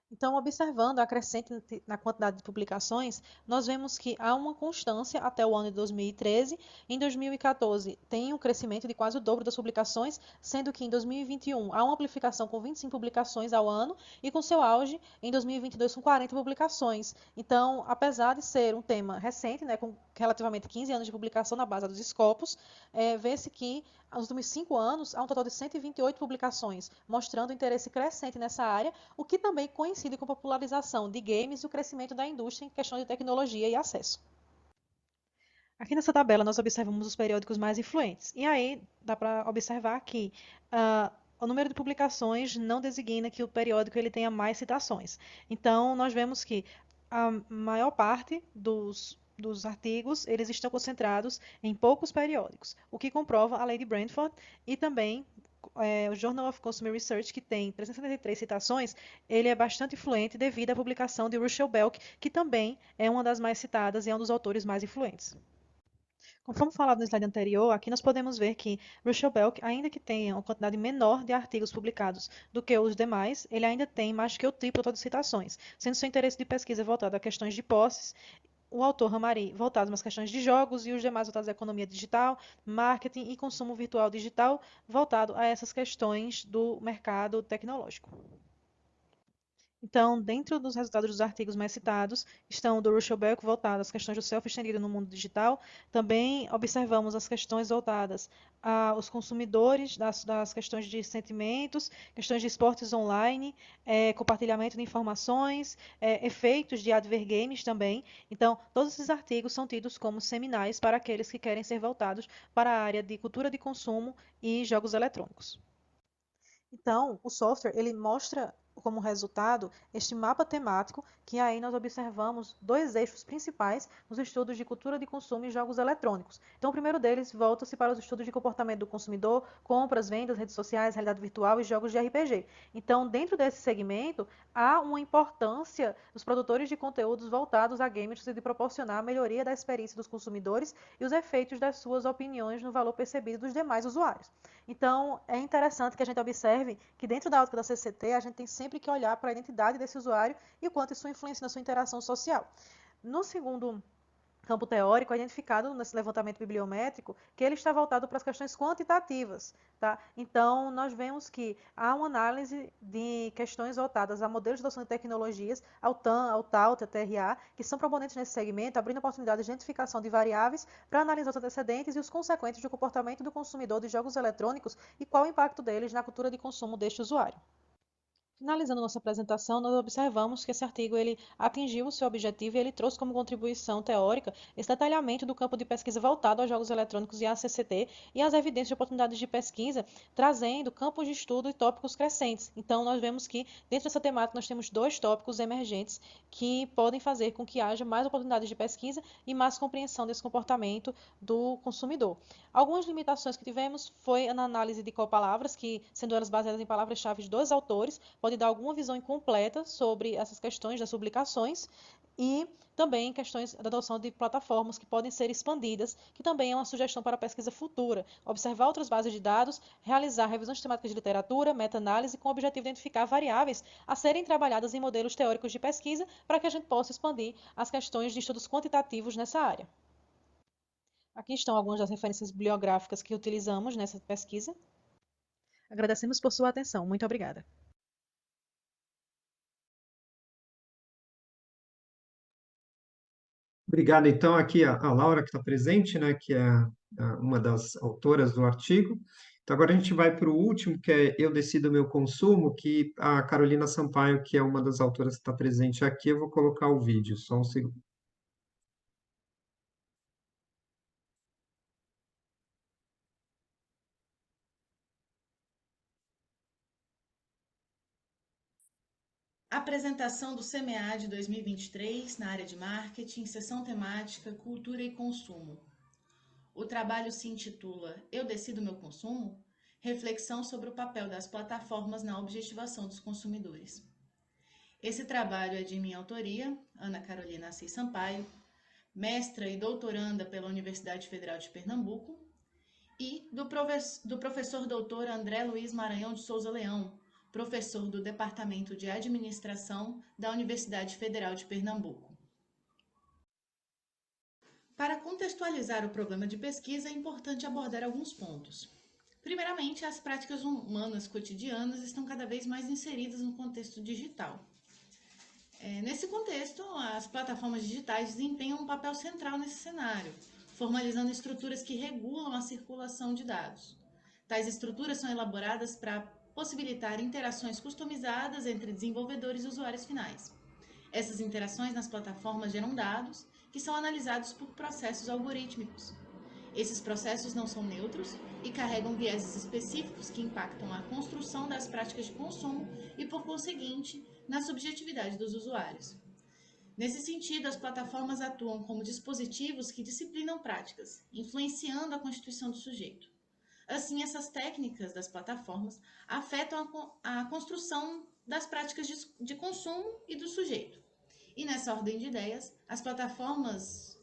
Então, observando a crescente na quantidade de publicações, nós vemos que há uma constância até o ano de 2013. Em 2014, tem um crescimento de quase o dobro das publicações, sendo que em 2021 há uma amplificação com 25 publicações ao ano e com seu auge em 2022 com 40 publicações. Então, apesar de ser um tema recente, né, com relativamente 15 anos de publicação na base dos Scopus, vê-se que nos últimos 5 anos há um total de 128 publicações, mostrando interesse crescente nessa área, o que também coincide com a popularização de games e o crescimento da indústria em questão de tecnologia e acesso. Aqui nessa tabela nós observamos os periódicos mais influentes. E aí dá para observar que o número de publicações não designa que o periódico ele tenha mais citações. Então nós vemos que a maior parte dos artigos, eles estão concentrados em poucos periódicos, o que comprova a lei de Brantford e também o Journal of Consumer Research, que tem 373 citações, ele é bastante influente devido à publicação de Russell Belk, que também é uma das mais citadas e é um dos autores mais influentes. Conforme falado no slide anterior, aqui nós podemos ver que Russell Belk, ainda que tenha uma quantidade menor de artigos publicados do que os demais, ele ainda tem mais que o triplo de citações, sendo seu interesse de pesquisa voltado a questões de posses, o autor Ramari voltado às questões de jogos e os demais voltados à economia digital, marketing e consumo virtual digital, voltado a essas questões do mercado tecnológico. Então, dentro dos resultados dos artigos mais citados, estão o do Russell Belk voltado às questões do self-estendido no mundo digital. Também observamos as questões voltadas aos consumidores, das questões de sentimentos, questões de esportes online, compartilhamento de informações, efeitos de advergames também. Então, todos esses artigos são tidos como seminais para aqueles que querem ser voltados para a área de cultura de consumo e jogos eletrônicos. Então, o software ele mostra como resultado este mapa temático, que aí nós observamos dois eixos principais nos estudos de cultura de consumo e jogos eletrônicos. Então, o primeiro deles volta-se para os estudos de comportamento do consumidor, compras, vendas, redes sociais, realidade virtual e jogos de RPG. Então, dentro desse segmento, há uma importância dos produtores de conteúdos voltados a gamers e de proporcionar a melhoria da experiência dos consumidores e os efeitos das suas opiniões no valor percebido dos demais usuários. Então, é interessante que a gente observe que dentro da ótica da CCT, a gente tem sempre que olhar para a identidade desse usuário e o quanto isso influencia na sua interação social. No segundo campo teórico, é identificado nesse levantamento bibliométrico que ele está voltado para as questões quantitativas. Tá? Então, nós vemos que há uma análise de questões voltadas a modelos de adoção de tecnologias, ao TAM, ao TAUT, ao TRA, que são proponentes nesse segmento, abrindo oportunidade de identificação de variáveis para analisar os antecedentes e os consequentes do comportamento do consumidor de jogos eletrônicos e qual o impacto deles na cultura de consumo deste usuário. Finalizando nossa apresentação, nós observamos que esse artigo ele atingiu o seu objetivo e ele trouxe como contribuição teórica esse detalhamento do campo de pesquisa voltado aos jogos eletrônicos e à CCT e as evidências de oportunidades de pesquisa, trazendo campos de estudo e tópicos crescentes. Então, nós vemos que dentro dessa temática nós temos dois tópicos emergentes que podem fazer com que haja mais oportunidades de pesquisa e mais compreensão desse comportamento do consumidor. Algumas limitações que tivemos foi na análise de copalavras, que, sendo elas baseadas em palavras-chave de dois autores, pode dar alguma visão incompleta sobre essas questões das publicações e também questões da adoção de plataformas que podem ser expandidas, que também é uma sugestão para a pesquisa futura. Observar outras bases de dados, realizar revisões temáticas de literatura, meta-análise com o objetivo de identificar variáveis a serem trabalhadas em modelos teóricos de pesquisa para que a gente possa expandir as questões de estudos quantitativos nessa área. Aqui estão algumas das referências bibliográficas que utilizamos nessa pesquisa. Agradecemos por sua atenção. Muito obrigada. Obrigado. Então, aqui a Laura, que está presente, né, que é uma das autoras do artigo. Então, agora a gente vai para o último, que é Eu Decido Meu Consumo, que a Carolina Sampaio, que é uma das autoras que está presente aqui, eu vou colocar o vídeo, só um segundo. Apresentação do CMA de 2023 na área de marketing, seção temática, cultura e consumo. O trabalho se intitula Eu Decido Meu Consumo? Reflexão sobre o papel das plataformas na objetivação dos consumidores. Esse trabalho é de minha autoria, Ana Carolina Assis Sampaio, mestra e doutoranda pela Universidade Federal de Pernambuco, e do professor doutor André Luiz Maranhão de Souza Leão, professor do Departamento de Administração da Universidade Federal de Pernambuco. Para contextualizar o problema de pesquisa, é importante abordar alguns pontos. Primeiramente, as práticas humanas cotidianas estão cada vez mais inseridas no contexto digital. Nesse contexto, as plataformas digitais desempenham um papel central nesse cenário, formalizando estruturas que regulam a circulação de dados. Tais estruturas são elaboradas para possibilitar interações customizadas entre desenvolvedores e usuários finais. Essas interações nas plataformas geram dados que são analisados por processos algorítmicos. Esses processos não são neutros e carregam vieses específicos que impactam a construção das práticas de consumo e, por conseguinte, na subjetividade dos usuários. Nesse sentido, as plataformas atuam como dispositivos que disciplinam práticas, influenciando a constituição do sujeito. Assim, essas técnicas das plataformas afetam a construção das práticas de consumo e do sujeito. E nessa ordem de ideias, as plataformas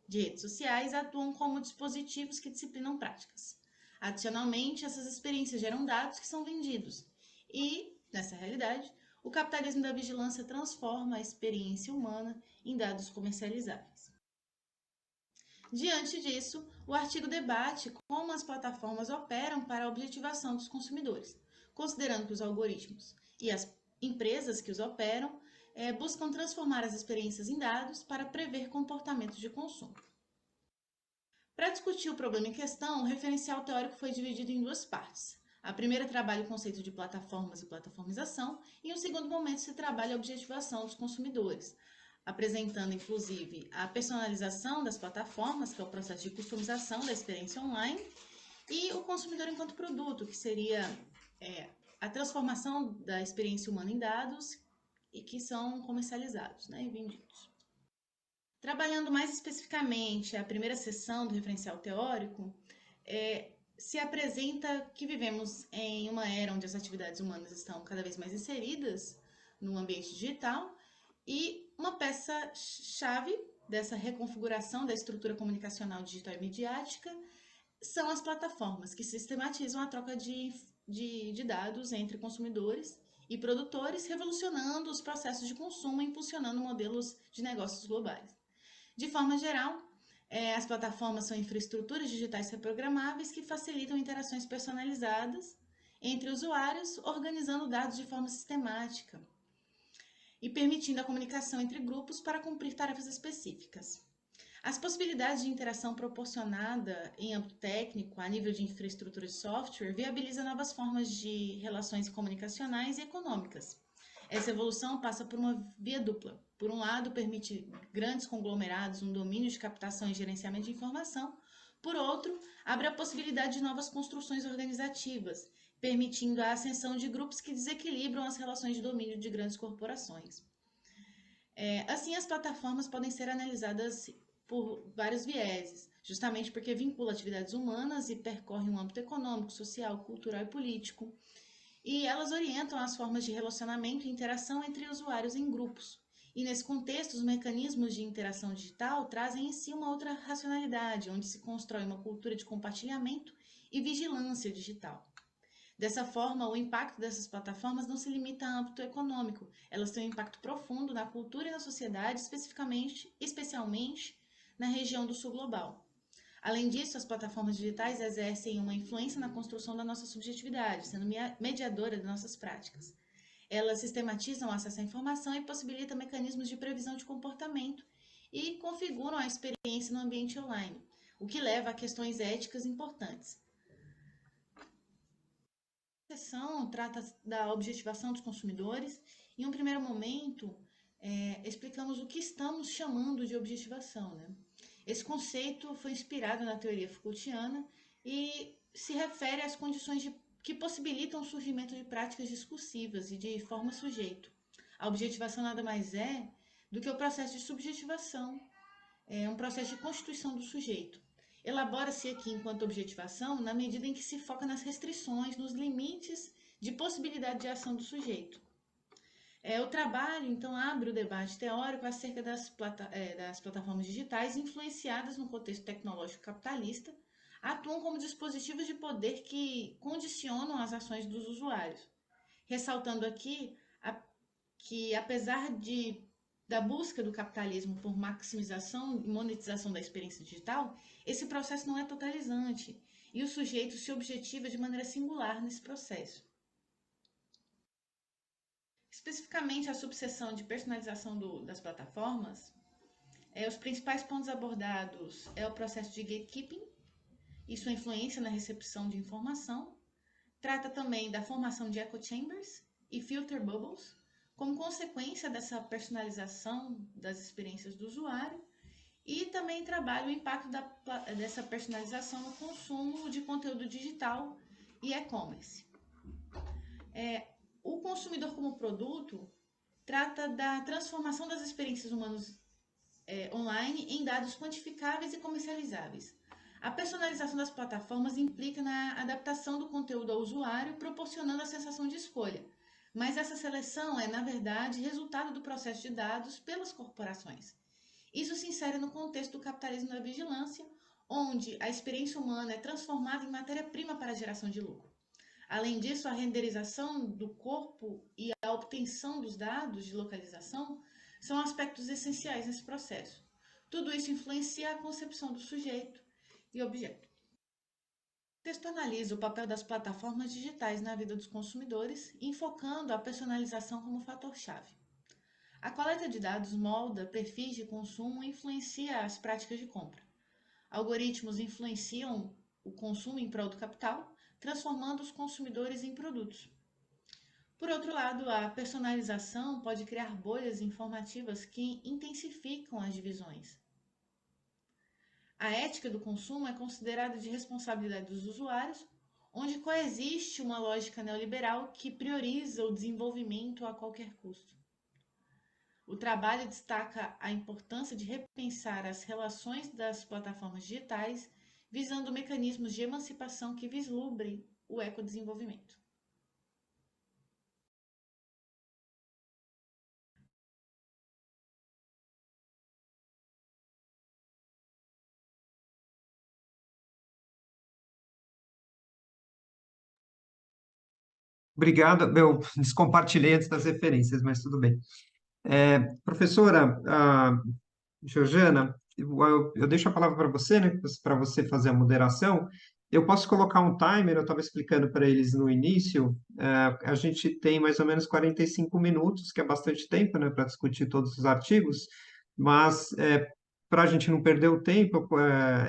de redes sociais atuam como dispositivos que disciplinam práticas. Adicionalmente, essas experiências geram dados que são vendidos. E, nessa realidade, o capitalismo da vigilância transforma a experiência humana em dados comercializáveis. Diante disso, o artigo debate como as plataformas operam para a objetivação dos consumidores, considerando que os algoritmos e as empresas que os operam buscam transformar as experiências em dados para prever comportamentos de consumo. Para discutir o problema em questão, o referencial teórico foi dividido em duas partes. A primeira trabalha o conceito de plataformas e plataformização, e em um segundo momento se trabalha a objetivação dos consumidores, apresentando inclusive a personalização das plataformas, que é o processo de customização da experiência online, e o consumidor enquanto produto, que seria a transformação da experiência humana em dados e que são comercializados, né, e vendidos. Trabalhando mais especificamente a primeira seção do referencial teórico, se apresenta que vivemos em uma era onde as atividades humanas estão cada vez mais inseridas no ambiente digital e uma peça-chave dessa reconfiguração da estrutura comunicacional digital e midiática são as plataformas que sistematizam a troca de dados entre consumidores e produtores, revolucionando os processos de consumo e impulsionando modelos de negócios globais. De forma geral, as plataformas são infraestruturas digitais reprogramáveis que facilitam interações personalizadas entre usuários, organizando dados de forma sistemática e permitindo a comunicação entre grupos para cumprir tarefas específicas. As possibilidades de interação proporcionada em âmbito técnico, a nível de infraestrutura de software, viabiliza novas formas de relações comunicacionais e econômicas. Essa evolução passa por uma via dupla. Por um lado, permite grandes conglomerados um domínio de captação e gerenciamento de informação. Por outro, abre a possibilidade de novas construções organizativas, permitindo a ascensão de grupos que desequilibram as relações de domínio de grandes corporações. Assim, as plataformas podem ser analisadas por vários vieses, justamente porque vincula atividades humanas e percorre um âmbito econômico, social, cultural e político. E elas orientam as formas de relacionamento e interação entre usuários em grupos. E nesse contexto, os mecanismos de interação digital trazem em si uma outra racionalidade, onde se constrói uma cultura de compartilhamento e vigilância digital. Dessa forma, o impacto dessas plataformas não se limita a âmbito econômico, elas têm um impacto profundo na cultura e na sociedade, especialmente na região do sul global. Além disso, as plataformas digitais exercem uma influência na construção da nossa subjetividade, sendo mediadora de nossas práticas. Elas sistematizam o acesso à informação e possibilitam mecanismos de previsão de comportamento e configuram a experiência no ambiente online, o que leva a questões éticas importantes. A sessão trata da objetivação dos consumidores. Em um primeiro momento, explicamos o que estamos chamando de objetivação, né? Esse conceito foi inspirado na teoria Foucaultiana e se refere às condições que possibilitam o surgimento de práticas discursivas e de forma sujeito. A objetivação nada mais é do que o processo de subjetivação, um processo de constituição do sujeito. Elabora-se aqui enquanto objetivação na medida em que se foca nas restrições, nos limites de possibilidade de ação do sujeito. O trabalho, então, abre o debate teórico acerca das plataformas digitais influenciadas no contexto tecnológico capitalista, atuam como dispositivos de poder que condicionam as ações dos usuários. Ressaltando aqui que, apesar da busca do capitalismo por maximização e monetização da experiência digital, esse processo não é totalizante e o sujeito se objetiva de maneira singular nesse processo. Especificamente a subseção de personalização das plataformas, os principais pontos abordados é o processo de gatekeeping e sua influência na recepção de informação. Trata também da formação de echo chambers e filter bubbles, como consequência dessa personalização das experiências do usuário, e também trabalha o impacto dessa personalização no consumo de conteúdo digital e e-commerce. O consumidor como produto trata da transformação das experiências humanas online em dados quantificáveis e comercializáveis. A personalização das plataformas implica na adaptação do conteúdo ao usuário, proporcionando a sensação de escolha. Mas essa seleção é, na verdade, resultado do processo de dados pelas corporações. Isso se insere no contexto do capitalismo da vigilância, onde a experiência humana é transformada em matéria-prima para a geração de lucro. Além disso, a renderização do corpo e a obtenção dos dados de localização são aspectos essenciais nesse processo. Tudo isso influencia a concepção do sujeito e objeto. O texto analisa o papel das plataformas digitais na vida dos consumidores, enfocando a personalização como fator-chave. A coleta de dados molda perfis de consumo e influencia as práticas de compra. Algoritmos influenciam o consumo em prol do capital, transformando os consumidores em produtos. Por outro lado, a personalização pode criar bolhas informativas que intensificam as divisões. A ética do consumo é considerada de responsabilidade dos usuários, onde coexiste uma lógica neoliberal que prioriza o desenvolvimento a qualquer custo. O trabalho destaca a importância de repensar as relações das plataformas digitais, visando mecanismos de emancipação que vislumbrem o ecodesenvolvimento. Obrigado. Eu descompartilhei antes das referências, mas tudo bem. Professora, Georgiana, eu deixo a palavra para você, né, para você fazer a moderação. Eu posso colocar um timer, eu estava explicando para eles no início, a gente tem mais ou menos 45 minutos, que é bastante tempo, né, para discutir todos os artigos, mas para a gente não perder o tempo,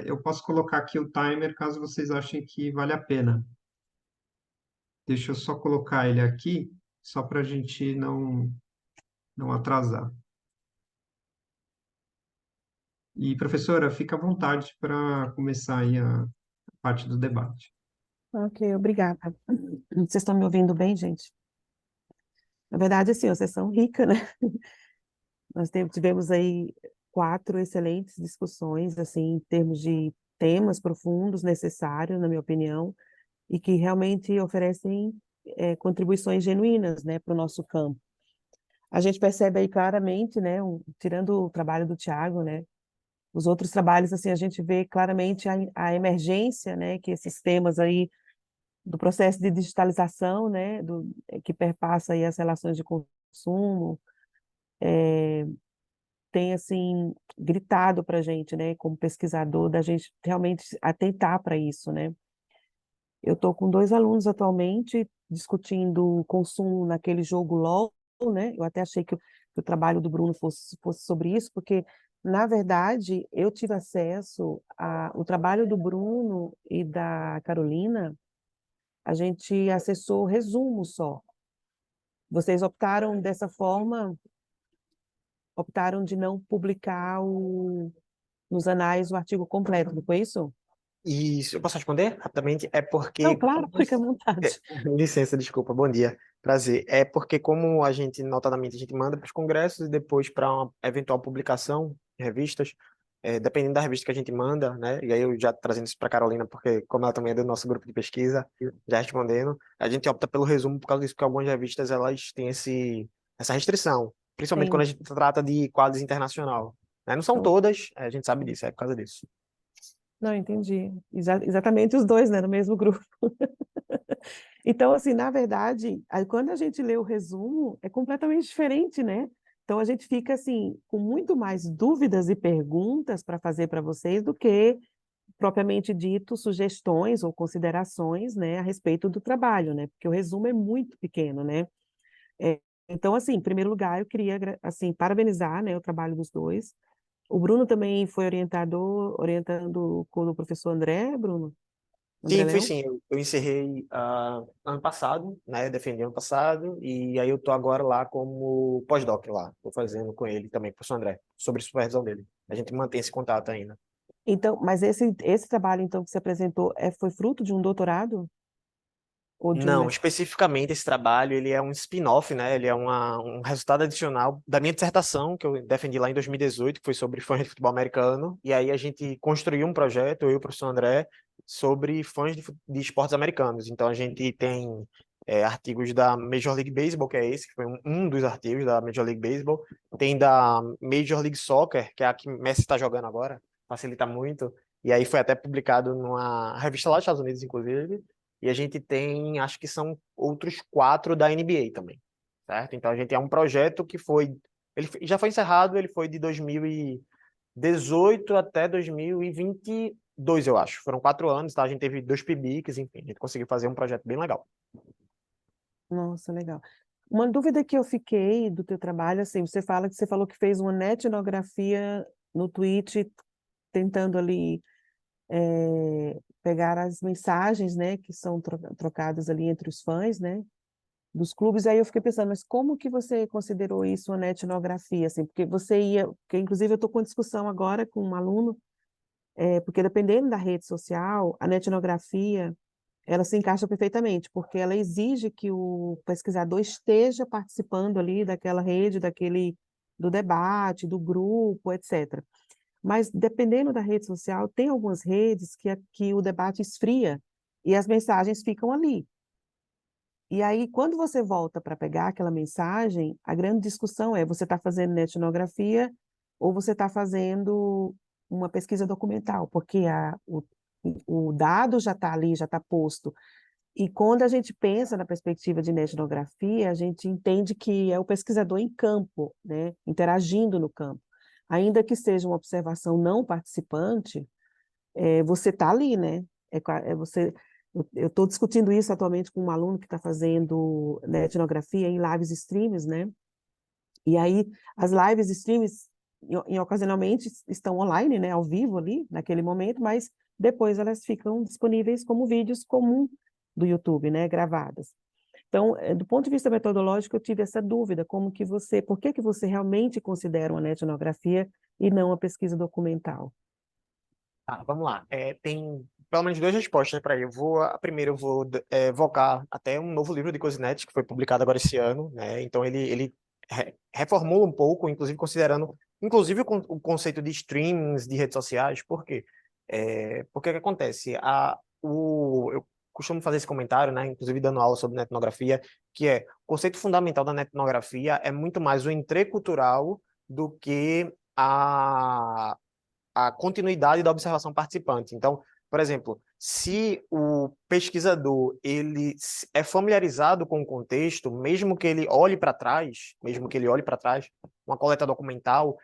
eu posso colocar aqui o timer caso vocês achem que vale a pena. Deixa eu só colocar ele aqui, só para a gente não atrasar. E, professora, fica à vontade para começar aí a parte do debate. Ok, obrigada. Vocês estão me ouvindo bem, gente? Na verdade, assim, uma sessão rica, né? Nós tivemos aí 4 excelentes discussões, assim, em termos de temas profundos, necessários, na minha opinião, e que realmente oferecem contribuições genuínas, né, para o nosso campo. A gente percebe aí claramente, né, tirando o trabalho do Tiago, né, os outros trabalhos, assim, a gente vê claramente a emergência, né, que esses temas aí do processo de digitalização, né, que perpassa aí as relações de consumo, tem, assim, gritado para a gente, né, como pesquisador, da gente realmente atentar para isso, né. Eu estou com 2 alunos atualmente discutindo o consumo naquele jogo LOL, né, eu até achei que o trabalho do Bruno fosse sobre isso, porque, na verdade, eu tive acesso o trabalho do Bruno e da Carolina, a gente acessou resumo só. Vocês optaram dessa forma, optaram de não publicar nos anais o artigo completo, não foi isso? Isso, eu posso responder rapidamente? É Não, porque, claro, fica à vontade. licença, desculpa, bom dia, prazer. É porque como a gente, notadamente, a gente manda para os congressos e depois para uma eventual publicação em revistas, dependendo da revista que a gente manda, né, e aí eu já trazendo isso para Carolina, porque como ela também é do nosso grupo de pesquisa, já respondendo, a gente opta pelo resumo por causa disso, porque algumas revistas, elas têm essa restrição, principalmente quando a Sim. gente trata de quadros internacional, né? Não são Então, todas, a gente sabe disso, é por causa disso. não, entendi. Exatamente os dois, né, no mesmo grupo. Então, assim, na verdade, aí quando a gente lê o resumo, é completamente diferente, né? Então, a gente fica, assim, com muito mais dúvidas e perguntas para fazer para vocês do que, propriamente dito, sugestões ou considerações, né, a respeito do trabalho, né? Porque o resumo é muito pequeno, né? É, então, assim, em primeiro lugar, eu queria, assim, parabenizar, né, o trabalho dos dois. O Bruno também foi orientando com o professor André, Bruno? André Sim, foi Leão? sim. Eu encerrei ano passado, né? Defendi ano passado, e aí eu tô agora lá como pós-doc lá. Tô fazendo com ele também, com o professor André, sobre a supervisão dele. A gente mantém esse contato ainda. Então, mas esse trabalho, então, que você apresentou, foi fruto de um doutorado? Ou de um Não, mestrado? especificamente esse trabalho, ele é um spin-off, né? Ele é um resultado adicional da minha dissertação, que eu defendi lá em 2018, que foi sobre fãs de futebol americano. E aí a gente construiu um projeto, eu e o professor André, sobre fãs de esportes americanos. Então a gente tem artigos da Major League Baseball, que é esse, que foi um dos artigos da Major League Baseball. Tem da Major League Soccer, que é a que Messi está jogando agora, facilita muito. E aí foi até publicado numa revista lá dos Estados Unidos, inclusive. E a gente tem, acho que são outros 4 da NBA também, certo? Então a gente é um projeto que ele já foi encerrado, ele foi de 2018 até 2022, eu acho. Foram 4 anos, tá? A gente teve 2 PIBICs, enfim, a gente conseguiu fazer um projeto bem legal. Nossa, legal. Uma dúvida que eu fiquei do teu trabalho, assim, você falou que fez uma etnografia no Twitch, tentando ali pegar as mensagens, né, que são trocadas ali entre os fãs, né, dos clubes. Aí eu fiquei pensando, mas como que você considerou isso uma etnografia, assim? Porque porque inclusive eu estou com uma discussão agora com um aluno, porque dependendo da rede social, a etnografia ela se encaixa perfeitamente, porque ela exige que o pesquisador esteja participando ali daquela rede, do debate, do grupo, etc. Mas dependendo da rede social, tem algumas redes que o debate esfria e as mensagens ficam ali. E aí, quando você volta para pegar aquela mensagem, a grande discussão é: você está fazendo etnografia ou você está fazendo uma pesquisa documental? Porque o dado já está ali, já está posto. E quando a gente pensa na perspectiva de etnografia, a gente entende que é o pesquisador em campo, né, interagindo no campo. Ainda que seja uma observação não participante, você está ali, né? Eu estou discutindo isso atualmente com um aluno que está fazendo, né, etnografia em lives streams, né? E aí as lives streams, ocasionalmente, estão online, né, ao vivo ali, naquele momento, mas depois elas ficam disponíveis como vídeos comum do YouTube, né, gravadas. Então, do ponto de vista metodológico, eu tive essa dúvida, por que você realmente considera uma etnografia e não uma pesquisa documental? Tá, vamos lá. Tem pelo menos duas respostas para aí. A primeira eu vou evocar até um novo livro de Cosinete, que foi publicado agora esse ano, né? Então ele reformula um pouco, inclusive considerando, inclusive o conceito de streamings de redes sociais. Por quê? Porque o que acontece? Eu costumo fazer esse comentário, né? Inclusive dando aula sobre etnografia, que o conceito fundamental da etnografia é muito mais o entrecultural do que a continuidade da observação participante. Então, por exemplo, se o pesquisador é familiarizado com o contexto, mesmo que ele olhe para trás, uma coleta documental,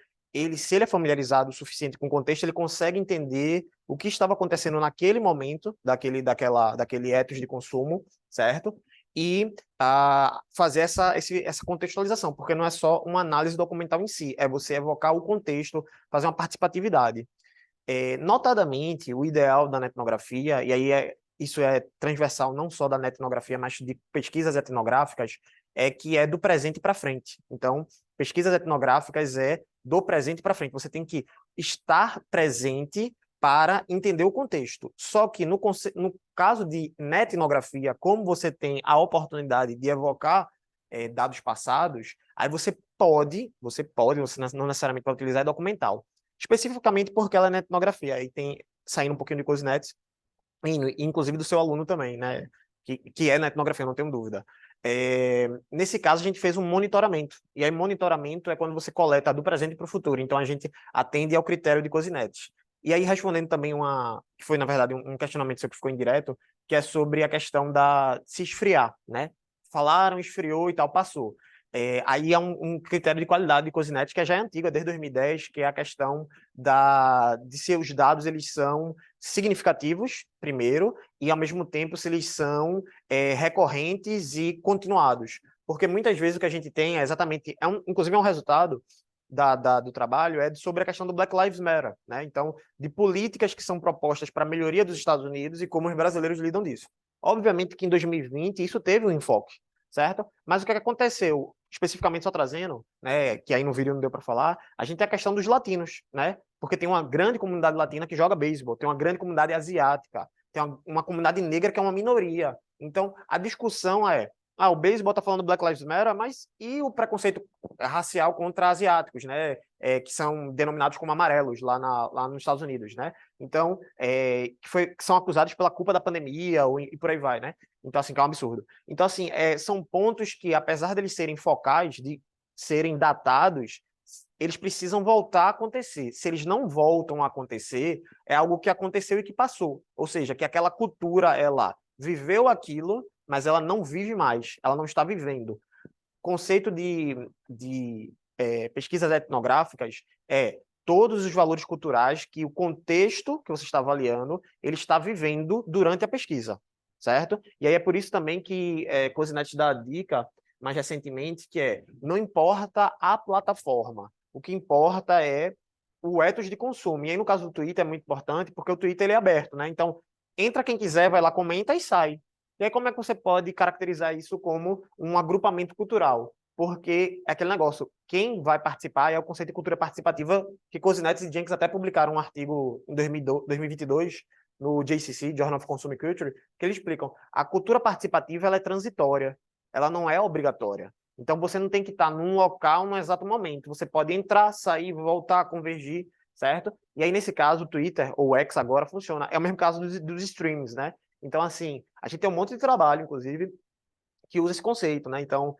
se ele é familiarizado o suficiente com o contexto, ele consegue entender o que estava acontecendo naquele momento, daquele ethos de consumo, certo? E fazer essa contextualização, porque não é só uma análise documental em si, é você evocar o contexto, fazer uma participatividade. Notadamente, o ideal da etnografia, e aí isso é transversal não só da etnografia, mas de pesquisas etnográficas, que é do presente para frente. Então, pesquisas etnográficas é do presente para frente. Você tem que estar presente para entender o contexto. Só que no caso de etnografia, como você tem a oportunidade de evocar dados passados, aí você não necessariamente pode utilizar documental. Especificamente porque ela é etnografia, aí tem, saindo um pouquinho de Cosinete, inclusive do seu aluno também, né? Que é na etnografia, não tenho dúvida. Nesse caso, a gente fez um monitoramento. E aí, monitoramento é quando você coleta do presente para o futuro. Então, a gente atende ao critério de Cosinete. E aí, respondendo também que foi, na verdade, um questionamento seu que ficou indireto, que é sobre a questão da se esfriar, né? Falaram, esfriou e tal, passou. Aí há um critério de qualidade de Cosinete que já é antiga, desde 2010, que é a questão de se os dados eles são significativos, primeiro, e ao mesmo tempo se eles são recorrentes e continuados. Porque muitas vezes o que a gente tem inclusive é um resultado do trabalho, sobre a questão do Black Lives Matter, né? Então, de políticas que são propostas para a melhoria dos Estados Unidos e como os brasileiros lidam disso. Obviamente que em 2020 isso teve um enfoque, certo? Mas o que aconteceu, especificamente só trazendo, né, que aí no vídeo não deu para falar, a gente tem a questão dos latinos, né? Porque tem uma grande comunidade latina que joga beisebol, tem uma grande comunidade asiática, tem uma comunidade negra que é uma minoria. Então, a discussão o beisebol está falando do Black Lives Matter, mas e o preconceito racial contra asiáticos, né? Que são denominados como amarelos lá nos Estados Unidos, né? Então, que são acusados pela culpa da pandemia e por aí vai, né? Então, assim, que é um absurdo. Então, assim, são pontos que, apesar de eles serem focais, de serem datados, eles precisam voltar a acontecer. Se eles não voltam a acontecer, é algo que aconteceu e que passou. Ou seja, que aquela cultura, ela viveu aquilo, mas ela não vive mais, ela não está vivendo. Conceito de pesquisas etnográficas todos os valores culturais que o contexto que você está avaliando, ele está vivendo durante a pesquisa, certo? E aí é por isso também que Cosinete dá a dica, mais recentemente, que não importa a plataforma, o que importa é o ethos de consumo. E aí, no caso do Twitter, é muito importante, porque o Twitter ele é aberto, né? Então, entra quem quiser, vai lá, comenta e sai. E aí, como é que você pode caracterizar isso como um agrupamento cultural? Porque é aquele negócio, quem vai participar é o conceito de cultura participativa, que Cosinete e Jenkins até publicaram um artigo em 2022, no JCC, Journal of Consumer Culture, que eles explicam, a cultura participativa ela é transitória, ela não é obrigatória. Então, você não tem que estar num local no exato momento. Você pode entrar, sair, voltar, convergir, certo? E aí, nesse caso, o Twitter, ou o X agora, funciona. É o mesmo caso dos streams, né? Então, assim, a gente tem um monte de trabalho, inclusive, que usa esse conceito, né? Então,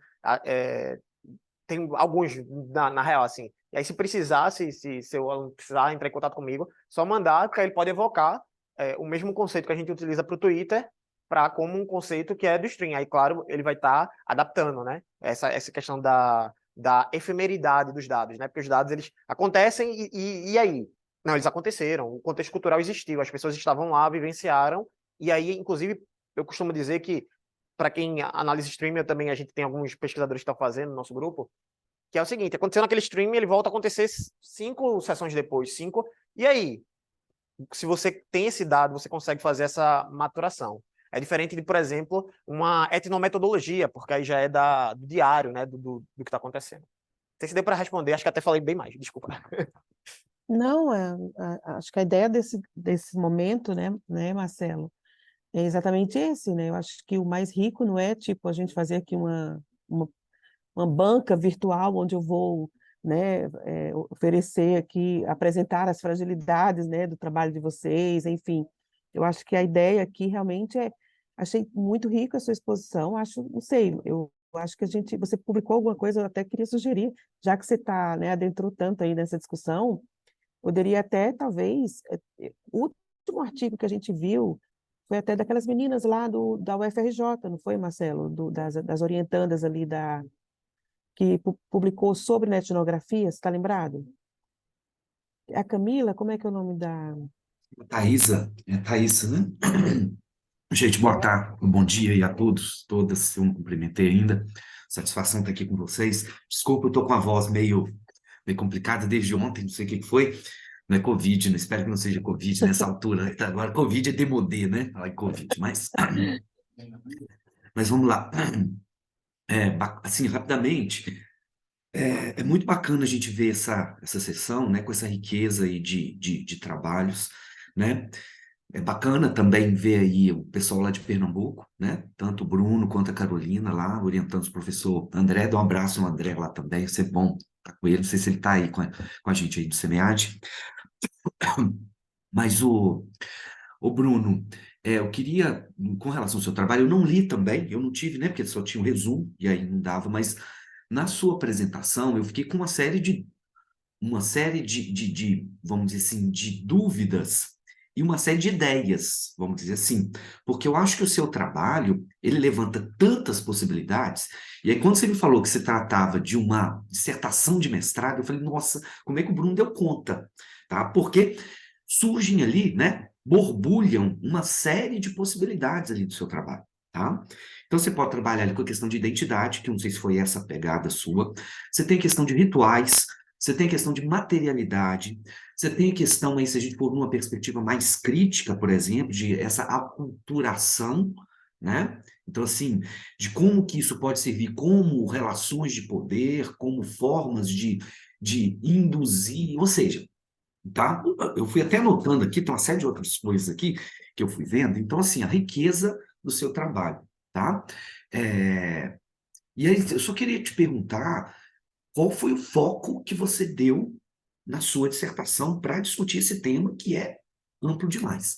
tem alguns, na real, assim. E aí, se precisar, se seu aluno precisar entrar em contato comigo, só mandar, que aí ele pode evocar o mesmo conceito que a gente utiliza para o Twitter, para como um conceito que é do stream. Aí, claro, ele vai estar adaptando, né? Essa questão da efemeridade dos dados, né? Porque os dados, eles acontecem e aí? Não, eles aconteceram. O contexto cultural existiu, as pessoas estavam lá, vivenciaram, e aí, inclusive, eu costumo dizer que, para quem analisa streaming, também a gente tem alguns pesquisadores que estão fazendo no nosso grupo, que é o seguinte, aconteceu naquele streaming, ele volta a acontecer 5 sessões depois, 5, e aí? Se você tem esse dado, você consegue fazer essa maturação. É diferente de, por exemplo, uma etnometodologia, porque aí já é do diário, né, do que está acontecendo. Não sei se deu para responder, acho que até falei bem mais, desculpa. Não, acho que a ideia desse momento, né, Marcelo, é exatamente esse, né? Eu acho que o mais rico não é, tipo, a gente fazer aqui uma banca virtual onde eu vou, né, oferecer aqui, apresentar as fragilidades, né, do trabalho de vocês, enfim. Eu acho que a ideia aqui realmente achei muito rica a sua exposição, não sei, eu acho que você publicou alguma coisa, eu até queria sugerir, já que você está, né, adentrou tanto aí nessa discussão, poderia até, talvez, o último artigo que a gente viu foi até daquelas meninas lá da UFRJ, não foi, Marcelo? Das orientandas ali que publicou sobre na etnografia, você está lembrado? A Camila, como é que é o nome da... Thaisa, Thaisa, né? Gente, boa tarde, bom dia aí a todos, todas, eu não cumprimentei ainda. Satisfação estar aqui com vocês. Desculpa, eu tô com a voz meio complicada desde ontem, não sei o que foi. Não é Covid, né? Espero que não seja Covid nessa altura, né? Agora, Covid é demodê, né? Falar em Covid, mas vamos lá. Assim, rapidamente, é muito bacana a gente ver essa sessão, né? Com essa riqueza aí de trabalhos, né? É bacana também ver aí o pessoal lá de Pernambuco, né? Tanto o Bruno quanto a Carolina lá, orientando o professor André. Dá um abraço no André lá também, vai ser bom estar com ele. Não sei se ele está aí com a gente aí do SEMEAD. Mas o Bruno, eu queria, com relação ao seu trabalho, eu não li também, eu não tive, né? Porque só tinha um resumo e aí não dava, mas na sua apresentação eu fiquei com uma série de, vamos dizer assim, de dúvidas e uma série de ideias, vamos dizer assim, porque eu acho que o seu trabalho, ele levanta tantas possibilidades, e aí quando você me falou que se tratava de uma dissertação de mestrado, eu falei, nossa, como é que o Bruno deu conta, tá? Porque surgem ali, né, borbulham uma série de possibilidades ali do seu trabalho, tá? Então você pode trabalhar ali com a questão de identidade, que eu não sei se foi essa a pegada sua, você tem a questão de rituais, você tem a questão de materialidade, você tem a questão aí, se a gente for numa perspectiva mais crítica, por exemplo, de essa aculturação, né? Então, assim, de como que isso pode servir como relações de poder, como formas de induzir, ou seja, tá? Eu fui até anotando aqui, tem uma série de outras coisas aqui que eu fui vendo, então, assim, a riqueza do seu trabalho, tá? E aí, eu só queria te perguntar qual foi o foco que você deu na sua dissertação para discutir esse tema que é amplo demais.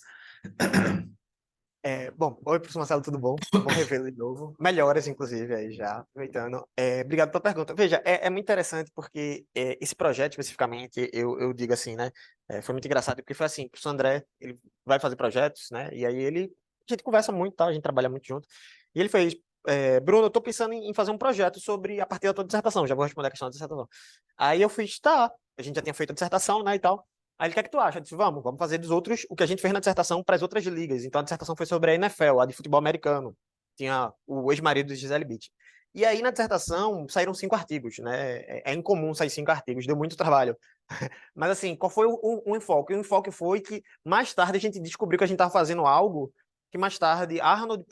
Bom, oi, professor Marcelo, tudo bom? Bom revê-lo de novo. Melhoras, inclusive, aí já, aproveitando. Obrigado pela pergunta. Veja, é muito interessante porque esse projeto, especificamente, eu digo assim, né? Foi muito engraçado, porque foi assim, o professor André, ele vai fazer projetos, né? E aí a gente conversa muito, tá? A gente trabalha muito junto. E ele fez, Bruno, eu tô pensando em fazer um projeto sobre, a partir da tua dissertação, já vou responder a questão da dissertação. Aí eu fiz, tá, a gente já tinha feito a dissertação, né, e tal. Aí ele, o que é que tu acha? Eu disse, vamos fazer dos outros o que a gente fez na dissertação para as outras ligas. Então a dissertação foi sobre a NFL, a de futebol americano. Tinha o ex-marido de Gisele Bündchen. E aí na dissertação saíram 5 artigos, né? É incomum sair 5 artigos, deu muito trabalho. Mas assim, qual foi o enfoque? O enfoque foi que mais tarde a gente descobriu que a gente estava fazendo algo que mais tarde Arnold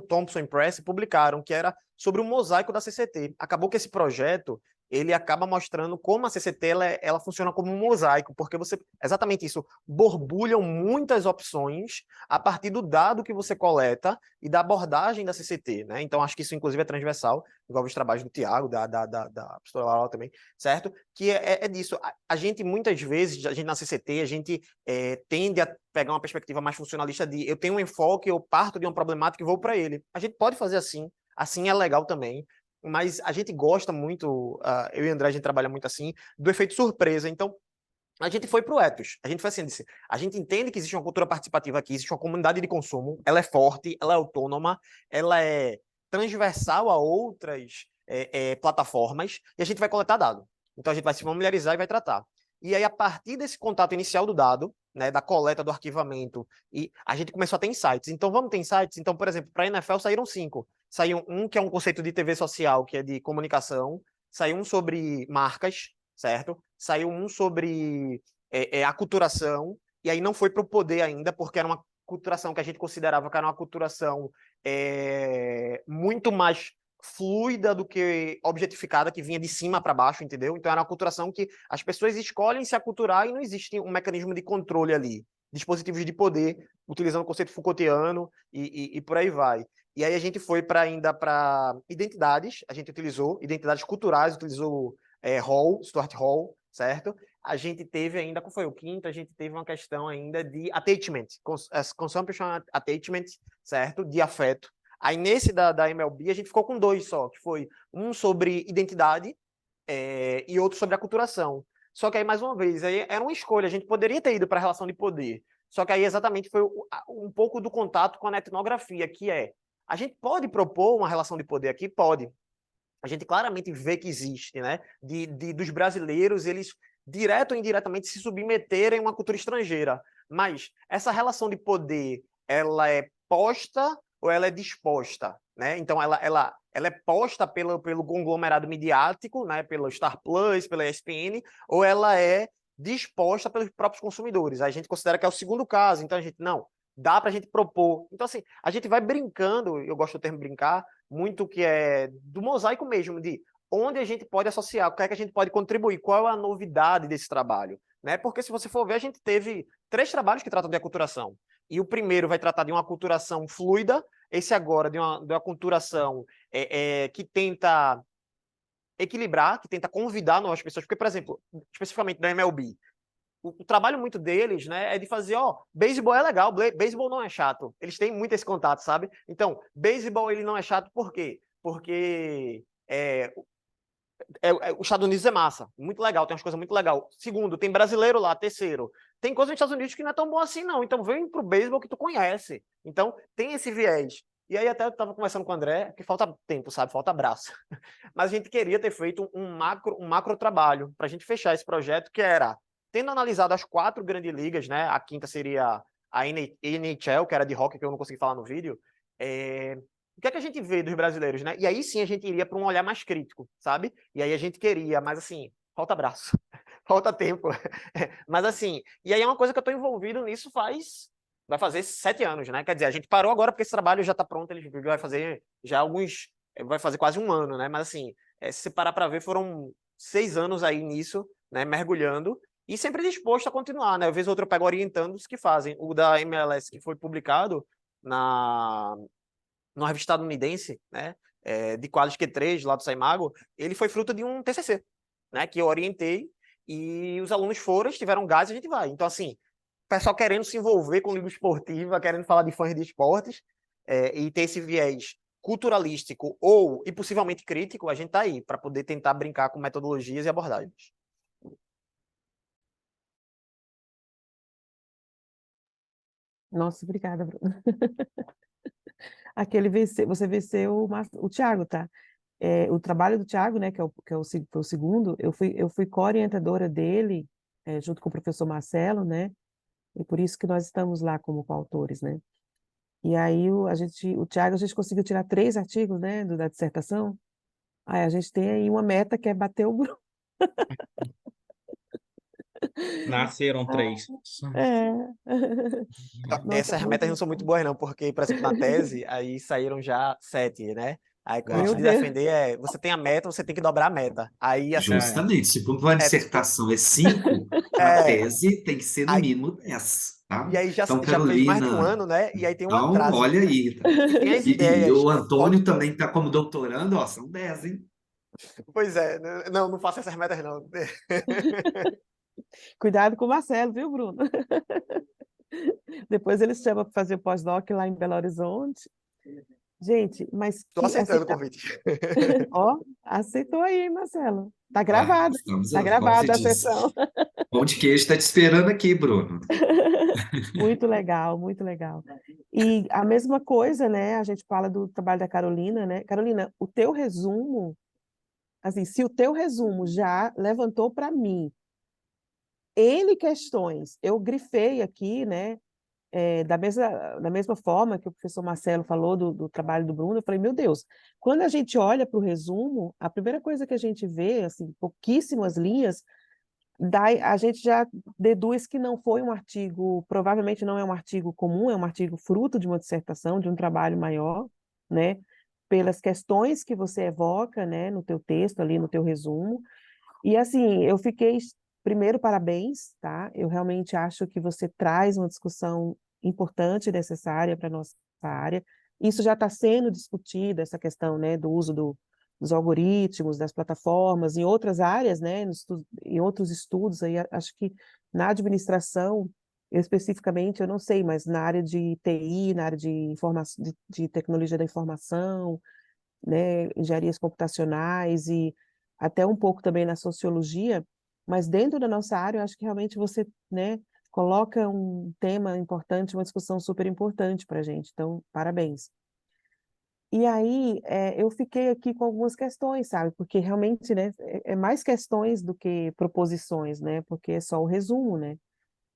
Thompson Press publicaram, que era sobre o mosaico da CCT. Acabou que esse projeto ele acaba mostrando como a CCT ela funciona como um mosaico, porque você, exatamente isso, borbulham muitas opções a partir do dado que você coleta e da abordagem da CCT, né? Então, acho que isso, inclusive, é transversal, envolve os trabalhos do Tiago, da professora Laura também, certo? Que é disso. A gente, muitas vezes, a gente na CCT, a gente tende a pegar uma perspectiva mais funcionalista de eu tenho um enfoque, eu parto de uma problemática e vou para ele. A gente pode fazer assim é legal também, mas a gente gosta muito, eu e o André, a gente trabalha muito assim, do efeito surpresa. Então, a gente foi para o ethos. A gente foi assim, disse, a gente entende que existe uma cultura participativa aqui, existe uma comunidade de consumo, ela é forte, ela é autônoma, ela é transversal a outras plataformas, e a gente vai coletar dado. Então, a gente vai se familiarizar e vai tratar. E aí, a partir desse contato inicial do dado, né, da coleta, do arquivamento, e a gente começou a ter insights. Então, vamos ter insights? Então, por exemplo, para a NFL saíram 5. Saiu um que é um conceito de TV social, que é de comunicação. Saiu um sobre marcas, certo? Saiu um sobre aculturação. E aí não foi para o poder ainda, porque era uma aculturação que a gente considerava que era uma aculturação muito mais fluida do que objetificada, que vinha de cima para baixo, entendeu? Então era uma aculturação que as pessoas escolhem se aculturar e não existe um mecanismo de controle ali. Dispositivos de poder, utilizando o conceito Foucaultiano e por aí vai. E aí a gente foi ainda para identidades, a gente utilizou identidades culturais, utilizou Hall, Stuart Hall, certo? A gente teve ainda, qual foi o quinto? A gente teve uma questão ainda de attachment, consumption attachment, certo? De afeto. Aí nesse da MLB a gente ficou com 2 só, que foi um sobre identidade e outro sobre aculturação. Só que aí, mais uma vez, aí era uma escolha, a gente poderia ter ido para a relação de poder. Só que aí exatamente foi um pouco do contato com a etnografia, que a gente pode propor uma relação de poder aqui? Pode. A gente claramente vê que existe, né? Dos brasileiros, eles, direto ou indiretamente, se submeterem a uma cultura estrangeira. Mas essa relação de poder, ela é posta ou ela é disposta, né? Então, ela é posta pelo conglomerado midiático, né? Pelo Star Plus, pela ESPN, ou ela é disposta pelos próprios consumidores. A gente considera que é o segundo caso. Então, a gente, não, dá para a gente propor. Então, assim, a gente vai brincando, eu gosto do termo brincar, muito que é do mosaico mesmo, de onde a gente pode associar, o que é que a gente pode contribuir, qual é a novidade desse trabalho, né? Porque se você for ver, a gente teve 3 trabalhos que tratam de aculturação. E o primeiro vai tratar de uma aculturação fluida, esse agora de uma aculturação que tenta equilibrar, que tenta convidar novas pessoas, porque, por exemplo, especificamente da MLB, o trabalho muito deles, né, é de fazer, beisebol é legal, beisebol não é chato. Eles têm muito esse contato, sabe? Então, beisebol ele não é chato por quê? Porque os Estados Unidos é massa, muito legal, tem umas coisas muito legais. Segundo, tem brasileiro lá. Terceiro, tem coisa nos Estados Unidos que não é tão bom assim, não. Então, vem pro beisebol que tu conhece. Então, tem esse viés. E aí até eu estava conversando com o André, que falta tempo, sabe? Falta braço. Mas a gente queria ter feito um macro trabalho para a gente fechar esse projeto, que era, tendo analisado as 4 grandes ligas, né? A quinta seria a NHL, que era de hockey, que eu não consegui falar no vídeo. O que é que a gente vê dos brasileiros, né? E aí sim a gente iria para um olhar mais crítico, sabe? E aí a gente queria, mas assim, falta braço, falta tempo. Mas assim, e aí é uma coisa que eu estou envolvido nisso vai fazer 7 anos, né? Quer dizer, a gente parou agora porque esse trabalho já está pronto, ele vai fazer já vai fazer quase 1 ano, né? Mas assim, se você parar para ver, foram 6 anos aí nisso, né? Mergulhando, e sempre disposto a continuar, né? Às vezes outro eu pego orientando os que fazem. O da MLS, que foi publicado numa revista estadunidense, né? De quadros Q3, lá do Saimago, ele foi fruto de um TCC, né? Que eu orientei, e os alunos foram, tiveram gás e a gente vai. Então, assim, o pessoal querendo se envolver com livro esportivo, querendo falar de fãs de esportes, e ter esse viés culturalístico e possivelmente crítico, a gente está aí para poder tentar brincar com metodologias e abordagens. Nossa, obrigada, Bruno. Você venceu o Thiago, tá? O trabalho do Thiago, né, que foi o segundo, eu fui co-orientadora dele, junto com o professor Marcelo, né? E por isso que nós estamos lá como coautores, né? E aí o Thiago, a gente conseguiu tirar 3 artigos, né, da dissertação. Aí a gente tem aí uma meta que é bater o Bruno. Nasceram 3. Nossa, Essas metas não são muito boas, não, porque, por exemplo, na tese, aí saíram já 7, né? Aí, Uau. antes Meu de Deus. defender, você tem a meta, você tem que dobrar a meta. Aí, assim, Justamente. Se para uma é, dissertação é 5, para é, tese tem que ser no aí, mínimo 10, tá? e aí Então, já fez mais de um Carolina, ano, né? E aí tem um então, atraso. olha aí, tá? E tem as E ideias. o Antônio também está como doutorando, ó, são 10, hein? Pois é, não, não faço essas metas, não. Cuidado com o Marcelo, viu, Bruno? Depois eles chamam para fazer pós-doc lá em Belo Horizonte. Gente, mas Tô que aceitando assim, o convite. ó, aceitou aí, hein, Marcelo? Tá Ah, gravado, estamos, tá como se gravada a diz, sessão. pão de queijo está te esperando aqui, Bruno. Muito legal, muito legal. E a mesma coisa, né? A gente fala do trabalho da Carolina, né? Carolina, o teu resumo, assim, se o teu resumo já levantou para mim N questões, eu grifei aqui, né? Da mesma forma que o professor Marcelo falou do trabalho do Bruno, eu falei, meu Deus, quando a gente olha para o resumo, a primeira coisa que a gente vê, assim, pouquíssimas linhas, a gente já deduz que não foi um artigo, provavelmente não é um artigo comum, é um artigo fruto de uma dissertação, de um trabalho maior, né? Pelas questões que você evoca, né, no teu texto ali, no teu resumo. E assim, eu fiquei, primeiro, parabéns, tá? Eu realmente acho que você traz uma discussão importante e necessária para a nossa área. Isso já está sendo discutido, essa questão, né, do uso dos algoritmos, das plataformas, em outras áreas, né, em outros estudos, aí, acho que na administração, especificamente, eu não sei, mas na área de TI, na área de tecnologia da informação, né, engenharias computacionais e até um pouco também na sociologia, mas dentro da nossa área, eu acho que realmente você, né, coloca um tema importante, uma discussão super importante para a gente. Então, parabéns. E aí, eu fiquei aqui com algumas questões, sabe? Porque realmente, né, é mais questões do que proposições, né? Porque é só o resumo, né?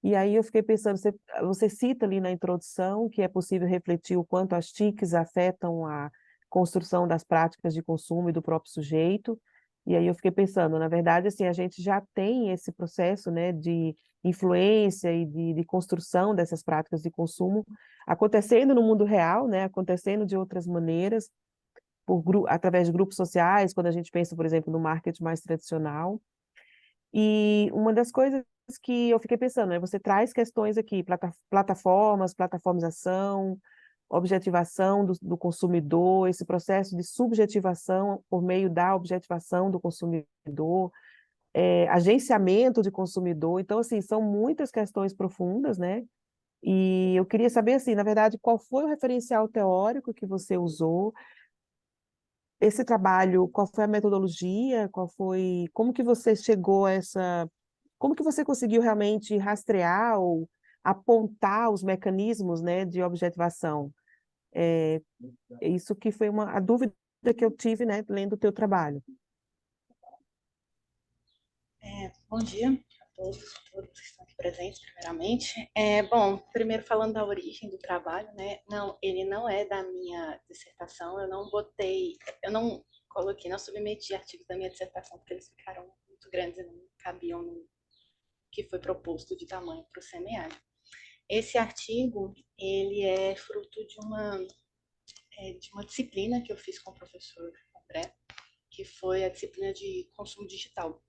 E aí eu fiquei pensando, você cita ali na introdução que é possível refletir o quanto as TICs afetam a construção das práticas de consumo e do próprio sujeito. E aí eu fiquei pensando, na verdade, assim, a gente já tem esse processo, né, de influência e de construção dessas práticas de consumo acontecendo no mundo real, né, acontecendo de outras maneiras, através de grupos sociais, quando a gente pensa, por exemplo, no marketing mais tradicional. E uma das coisas que eu fiquei pensando, né, você traz questões aqui, plataformas, plataformização, objetivação do consumidor, esse processo de subjetivação por meio da objetivação do consumidor, agenciamento de consumidor. Então, assim, são muitas questões profundas, né? E eu queria saber, assim, na verdade, qual foi o referencial teórico que você usou, esse trabalho, qual foi a metodologia, como que você chegou a como que você conseguiu realmente rastrear ou apontar os mecanismos, né, de objetivação? Isso que foi a dúvida que eu tive, né, lendo o teu trabalho. Bom dia a todos que estão aqui presentes, primeiramente. Bom, primeiro falando da origem do trabalho, né? Não, ele não é da minha dissertação, eu não coloquei, não submeti artigos da minha dissertação, porque eles ficaram muito grandes e não cabiam no que foi proposto de tamanho para o semiárido. Esse artigo, ele é fruto de uma disciplina que eu fiz com o professor André, que foi a disciplina de consumo digital.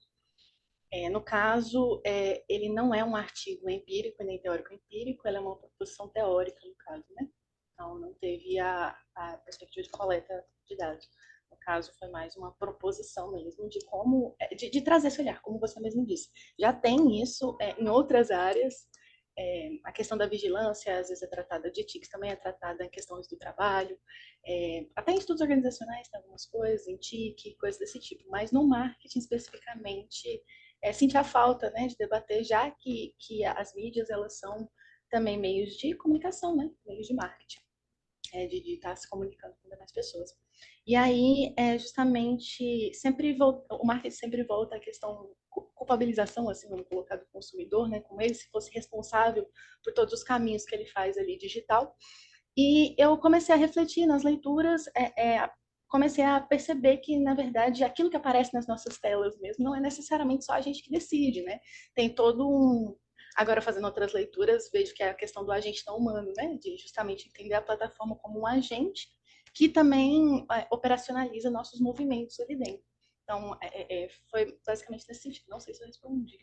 No caso, ele não é um artigo empírico nem teórico-empírico, ele é uma proposição teórica, no caso, né? Então, não teve a perspectiva de coleta de dados. No caso, foi mais uma proposição mesmo de como, de trazer esse olhar, como você mesmo disse. Já tem isso em outras áreas, a questão da vigilância, às vezes é tratada de TICs, também é tratada em questões do trabalho, até em estudos organizacionais tem algumas coisas, em TIC, coisas desse tipo, mas no marketing especificamente, senti a falta, né, de debater, já que as mídias, elas são também meios de comunicação, né, meios de marketing, de estar se comunicando com mais pessoas. E aí, justamente, o marketing sempre volta à questão culpabilização, assim, vamos colocar, do consumidor, né, como ele se fosse responsável por todos os caminhos que ele faz ali digital. E eu comecei a refletir nas leituras, comecei a perceber que, na verdade, aquilo que aparece nas nossas telas mesmo não é necessariamente só a gente que decide, né? Tem todo um... Agora, fazendo outras leituras, vejo que é a questão do agente não humano, né? De justamente entender a plataforma como um agente que também operacionaliza nossos movimentos ali dentro. Então, foi basicamente nesse sentido. Não sei se eu respondi.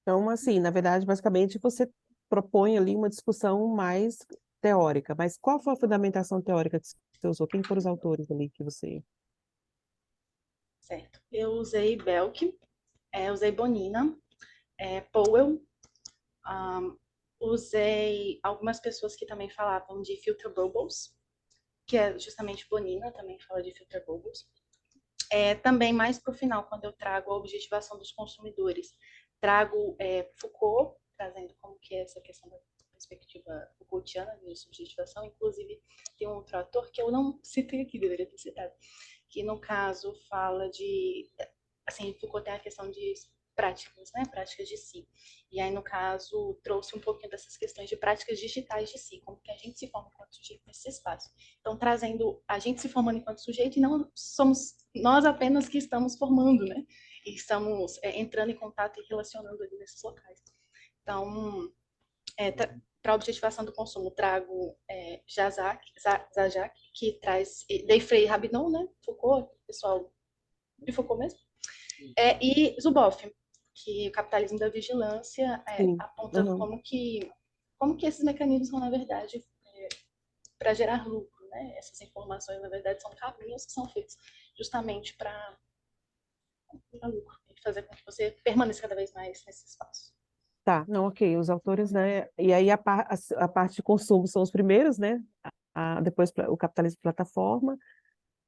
Então, assim, na verdade, basicamente, você propõe ali uma discussão mais teórica. Mas qual foi a fundamentação teórica que você usou? Quem foram os autores ali que você... Certo. Eu usei Belk, usei Bonina, Powell, usei algumas pessoas que também falavam de filter bubbles, que é justamente Bonina, também fala de filter bubbles. Também mais para o final, quando eu trago a objetivação dos consumidores, trago Foucault, trazendo como que é essa questão da perspectiva Foucaultiana de subjetivação. Inclusive, tem um outro autor que eu não citei aqui, deveria ter citado, que no caso fala de, assim, Foucault tem a questão de práticas, né, práticas de si. E aí, no caso, trouxe um pouquinho dessas questões de práticas digitais de si, como que a gente se forma enquanto sujeito nesse espaço. Então, trazendo a gente se formando enquanto sujeito e não somos nós apenas que estamos formando, né, e estamos entrando em contato e relacionando ali nesses locais. Então, para a objetivação do consumo, trago Zajac, que traz Frei Rabinon, né, Foucault, pessoal de Foucault mesmo, e Zuboff, que o capitalismo da vigilância, apontando como que esses mecanismos são, na verdade, para gerar lucro, né? Essas informações, na verdade, são caminhos que são feitos justamente para lucro, e fazer com que você permaneça cada vez mais nesse espaço. Tá, não, ok, os autores, né? E aí a parte de consumo são os primeiros, né? Depois o capitalismo plataforma.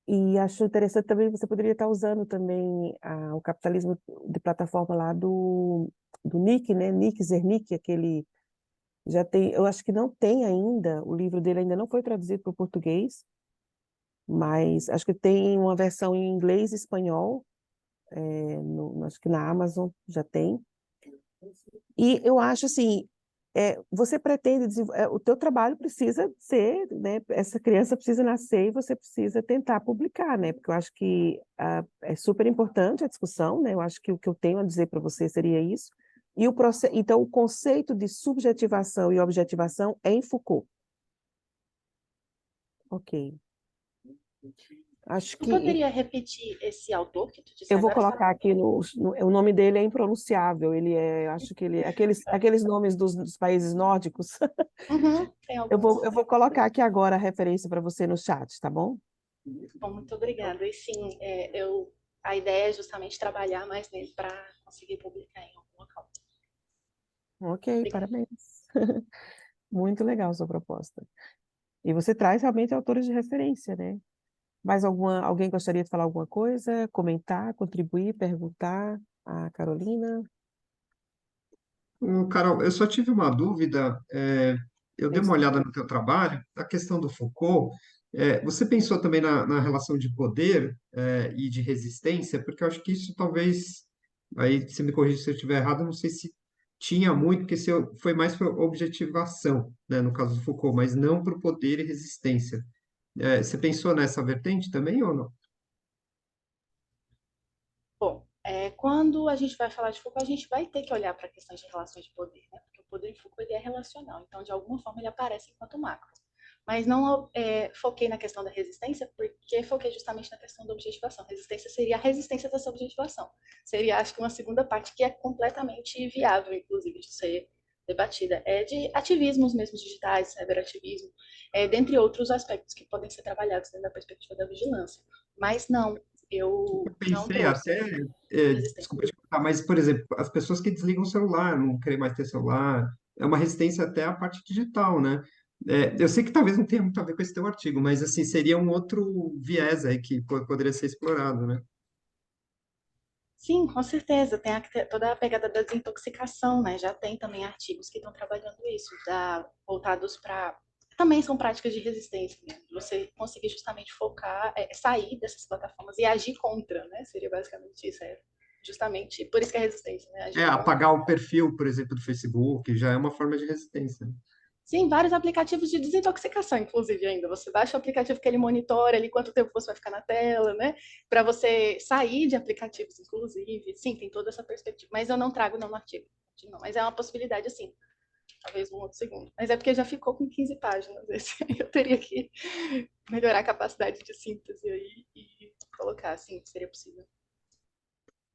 E acho interessante também, você poderia estar usando também o capitalismo de plataforma lá do Nick, né? Nick Zernick, aquele... Já tem, eu acho que não tem ainda, o livro dele ainda não foi traduzido para o português, mas acho que tem uma versão em inglês e espanhol, acho que na Amazon já tem. E eu acho assim, você pretende o teu trabalho precisa ser, né? Essa criança precisa nascer e você precisa tentar publicar, né? Porque eu acho que é super importante a discussão, né? Eu acho que o que eu tenho a dizer para você seria isso. E então, o conceito de subjetivação e objetivação é em Foucault. Ok. Acho Tu que poderia repetir esse autor que tu disse eu vou agora? colocar aqui o nome dele é impronunciável. Acho que ele aqueles nomes dos países nórdicos. Tem Eu alguns. vou colocar aqui agora a referência para você no chat, tá bom? Bom, muito obrigada. E sim, a ideia é justamente trabalhar mais nele para conseguir publicar em algum local. Ok, parabéns. Muito legal a sua proposta. E você traz realmente autores de referência, né? Alguém gostaria de falar alguma coisa, comentar, contribuir, perguntar? A Carolina? Carol, eu só tive uma dúvida. Eu dei uma olhada no teu trabalho, a questão do Foucault. Você pensou também na relação de poder, e de resistência? Porque eu acho que isso talvez, aí você me corrige se eu estiver errado, eu não sei se tinha muito, porque foi mais para objetivação, né, no caso do Foucault, mas não para o poder e resistência. Você pensou nessa vertente também ou não? Bom, quando a gente vai falar de Foucault, a gente vai ter que olhar para questões de relações de poder, né? Porque o poder em Foucault ele é relacional, então de alguma forma ele aparece enquanto macro. Mas não foquei na questão da resistência, porque foquei justamente na questão da objetivação. Resistência seria a resistência dessa objetivação. Seria, acho que, uma segunda parte que é completamente viável, inclusive, de ser debatida. De ativismos mesmo digitais, cyberativismo, dentre outros aspectos que podem ser trabalhados dentro da perspectiva da vigilância. Mas não, eu não Pensei trouxe até, resistência. desculpa te cortar, mas, por exemplo, as pessoas que desligam o celular, não querem mais ter celular, é uma resistência até à parte digital, né? Eu sei que talvez não tenha muito a ver com esse teu artigo, mas, assim, seria um outro viés aí que poderia ser explorado, né? Sim, com certeza. Tem toda a pegada da desintoxicação, né? Já tem também artigos que estão trabalhando isso, voltados para. Também são práticas de resistência, né? Você conseguir justamente focar, sair dessas plataformas e agir contra, né? Seria basicamente isso. Justamente por isso que é resistência, né? Agir contra. Apagar o perfil, por exemplo, do Facebook, já é uma forma de resistência. Sim, vários aplicativos de desintoxicação, inclusive, ainda. Você baixa o aplicativo que ele monitora ali quanto tempo você vai ficar na tela, né? Para você sair de aplicativos, inclusive. Sim, tem toda essa perspectiva. Mas eu não trago não no artigo. Não, mas é uma possibilidade, assim. Talvez um outro segundo. Mas é porque já ficou com 15 páginas. Esse aí eu teria que melhorar a capacidade de síntese aí e colocar assim, seria possível.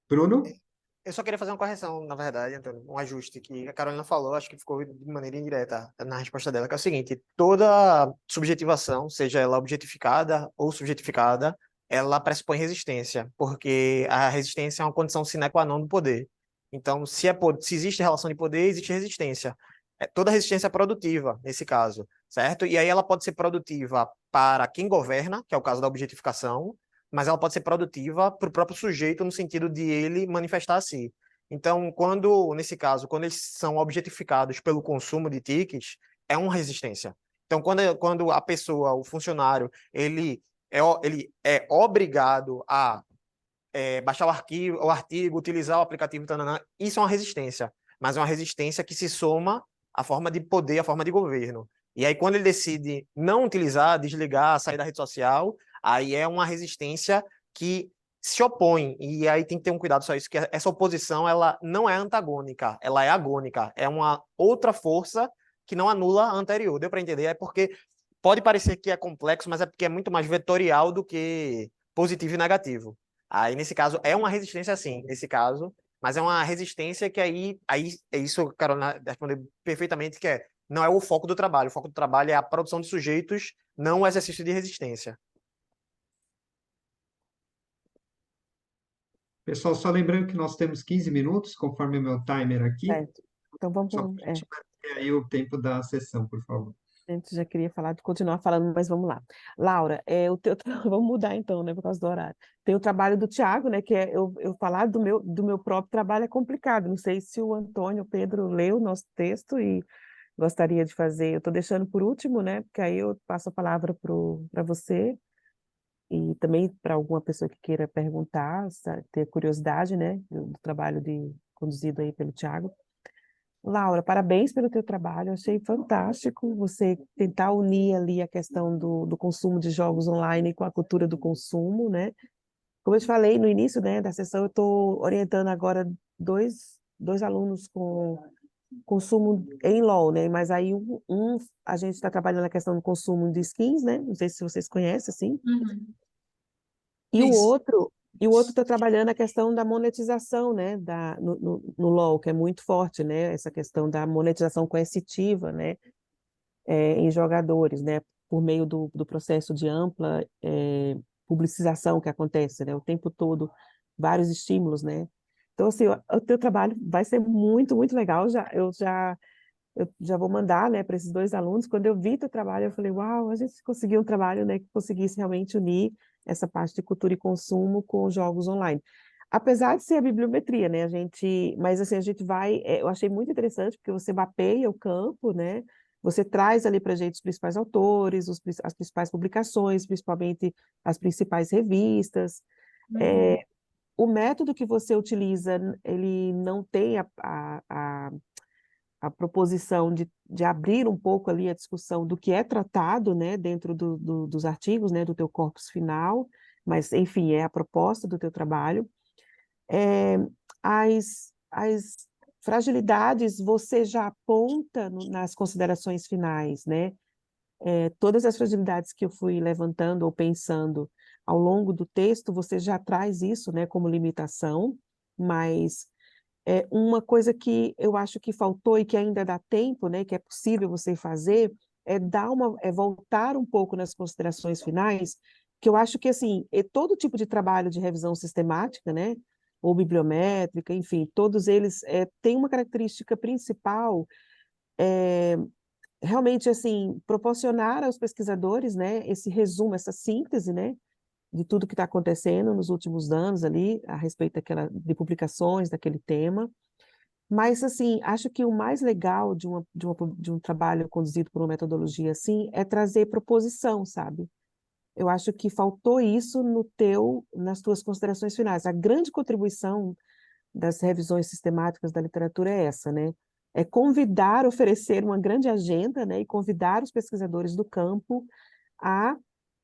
Bruno? Eu só queria fazer uma correção, na verdade, Antônio, um ajuste que a Carolina falou, acho que ficou de maneira indireta na resposta dela, que é o seguinte: toda subjetivação, seja ela objetificada ou subjetificada, ela pressupõe resistência, porque a resistência é uma condição sine qua non do poder. Então, se existe relação de poder, existe resistência. Toda resistência é produtiva, nesse caso, certo? E aí ela pode ser produtiva para quem governa, que é o caso da objetificação, mas ela pode ser produtiva para o próprio sujeito no sentido de ele manifestar a si. Então, nesse caso, quando eles são objetificados pelo consumo de tickets, é uma resistência. Então, quando a pessoa, o funcionário, ele é obrigado a baixar o artigo, utilizar o aplicativo, tanana, isso é uma resistência, mas é uma resistência que se soma à forma de poder, à forma de governo. E aí, quando ele decide não utilizar, desligar, sair da rede social, aí é uma resistência que se opõe. E aí tem que ter um cuidado só isso, que essa oposição ela não é antagônica, ela é agônica. É uma outra força que não anula a anterior. Deu para entender? É porque pode parecer que é complexo, mas é porque é muito mais vetorial do que positivo e negativo. Aí, nesse caso, é uma resistência, sim, nesse caso, mas é uma resistência que aí é isso, Carolina respondeu perfeitamente, que não é o foco do trabalho. O foco do trabalho é a produção de sujeitos, não o exercício de resistência. Pessoal, só lembrando que nós temos 15 minutos, conforme o meu timer aqui. Certo. Então vamos, Só para a gente manter aí o tempo da sessão, por favor. a gente já queria falar de continuar falando, mas vamos lá. Laura, vamos mudar então, né, por causa do horário. Tem o trabalho do Tiago, né, que eu falar do meu próprio trabalho é complicado. Não sei se o Antônio, o Pedro leu o nosso texto e gostaria de fazer. Eu estou deixando por último, né, porque aí eu passo a palavra para você e também para alguma pessoa que queira perguntar, ter curiosidade, né, do trabalho conduzido aí pelo Tiago. Laura, parabéns pelo teu trabalho, eu achei fantástico você tentar unir ali a questão do consumo de jogos online com a cultura do consumo, né? Como eu te falei no início, né, da sessão, eu estou orientando agora dois alunos com consumo em LoL, né? Mas aí a gente está trabalhando a questão do consumo de skins, né? Não sei se vocês conhecem, assim. E o Isso. outro está trabalhando a questão da monetização, né, no LoL, que é muito forte, né, essa questão da monetização coercitiva, né, em jogadores, né, por meio do processo de ampla publicização que acontece, né, o tempo todo, vários estímulos, né. Então, assim, o teu trabalho vai ser muito, muito legal. Eu já vou mandar, né, para esses dois alunos. Quando eu vi teu trabalho, eu falei, uau, a gente conseguiu um trabalho, né, que conseguisse realmente unir essa parte de cultura e consumo com os jogos online. Apesar de ser a bibliometria, né, mas assim, a gente eu achei muito interessante, porque você mapeia o campo, né, você traz ali para a gente os principais autores, as principais publicações, principalmente as principais revistas. O método que você utiliza, ele não tem a proposição de abrir um pouco ali a discussão do que é tratado, né, dentro dos artigos, né, do teu corpus final, mas, enfim, é a proposta do teu trabalho. As fragilidades você já aponta nas considerações finais, né? Todas as fragilidades que eu fui levantando ou pensando ao longo do texto, você já traz isso, né, como limitação, mas uma coisa que eu acho que faltou e que ainda dá tempo, né, que é possível você fazer, é voltar um pouco nas considerações finais, que eu acho que, assim, todo tipo de trabalho de revisão sistemática, né, ou bibliométrica, enfim, todos eles têm uma característica principal, realmente, assim, proporcionar aos pesquisadores, né, esse resumo, essa síntese, né, de tudo que está acontecendo nos últimos anos ali, a respeito de publicações daquele tema. Mas, assim, acho que o mais legal de um trabalho conduzido por uma metodologia assim é trazer proposição, sabe? Eu acho que faltou isso nas tuas considerações finais. A grande contribuição das revisões sistemáticas da literatura é essa, né? É convidar, oferecer uma grande agenda, né? E convidar os pesquisadores do campo a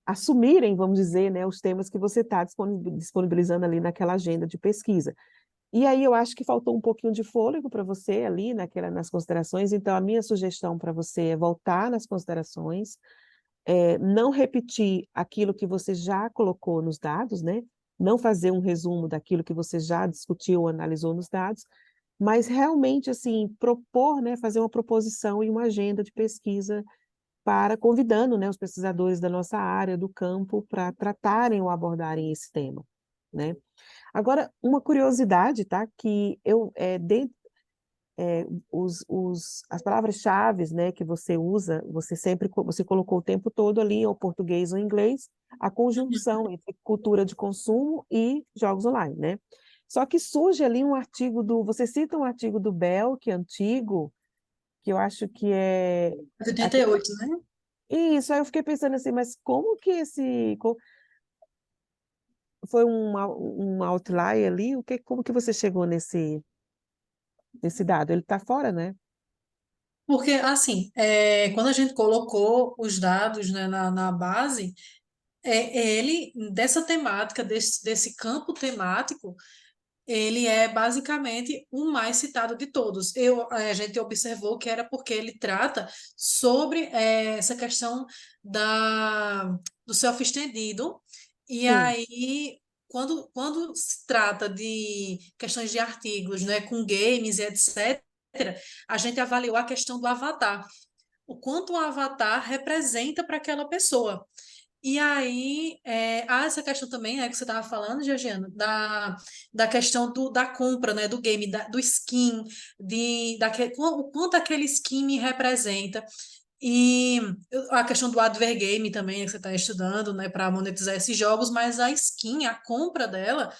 assumirem, vamos dizer, né, os temas que você está disponibilizando ali naquela agenda de pesquisa. E aí eu acho que faltou um pouquinho de fôlego para você ali nas considerações, então a minha sugestão para você é voltar nas considerações, não repetir aquilo que você já colocou nos dados, né? Não fazer um resumo daquilo que você já discutiu, analisou nos dados, mas realmente assim propor, né, fazer uma proposição e uma agenda de pesquisa para convidando, né, os pesquisadores da nossa área, do campo, para tratarem ou abordarem esse tema, né? Agora, uma curiosidade, tá? Que as palavras-chave, né, que você usa, você colocou o tempo todo ali, ou português ou inglês, a conjunção entre cultura de consumo e jogos online, né? Só que surge ali você cita um artigo do Bell, que é antigo, que eu acho que é De aquele, 88, né? isso, aí eu fiquei pensando assim, mas como que foi um outlier ali? Como que você chegou nesse dado? Ele está fora, né? Porque, assim, quando a gente colocou os dados, né, na base, dessa temática, desse campo temático, ele é basicamente o mais citado de todos. A gente observou que era porque ele trata sobre essa questão do self-estendido, e Sim, aí, quando se trata de questões de artigos, né, com games e etc., a gente avaliou a questão do avatar, o quanto o avatar representa para aquela pessoa. E aí, há essa questão também, né, que você estava falando, Georgiana, da questão da compra, né, do game, do skin, o quanto aquele skin me representa. E a questão do advergame também, né, que você está estudando, né, para monetizar esses jogos, mas a skin, a compra dela,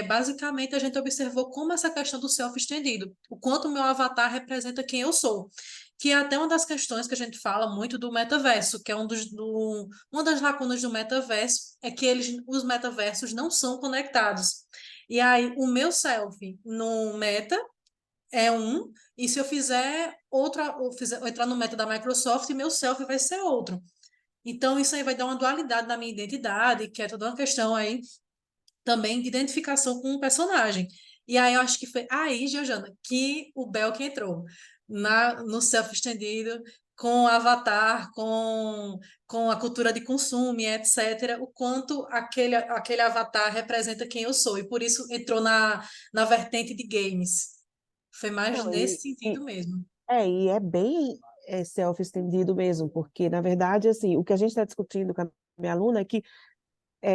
basicamente a gente observou como essa questão do self estendido, o quanto o meu avatar representa quem eu sou. Que é até uma das questões que a gente fala muito do metaverso, que é uma das lacunas do metaverso, é que os metaversos não são conectados. E aí, o meu self no meta é um, e se eu fizer eu entrar no meta da Microsoft, meu self vai ser outro. Então, isso aí vai dar uma dualidade na minha identidade, que é toda uma questão aí também de identificação com o personagem. E aí eu acho que foi aí, Georgiana, que o Belk entrou no self-estendido, com o Avatar, com a cultura de consumo, e etc., o quanto aquele Avatar representa quem eu sou. E por isso entrou na vertente de games. Foi mais não, nesse sentido mesmo. e é bem self-estendido mesmo, porque, na verdade, assim, o que a gente está discutindo com a minha aluna é que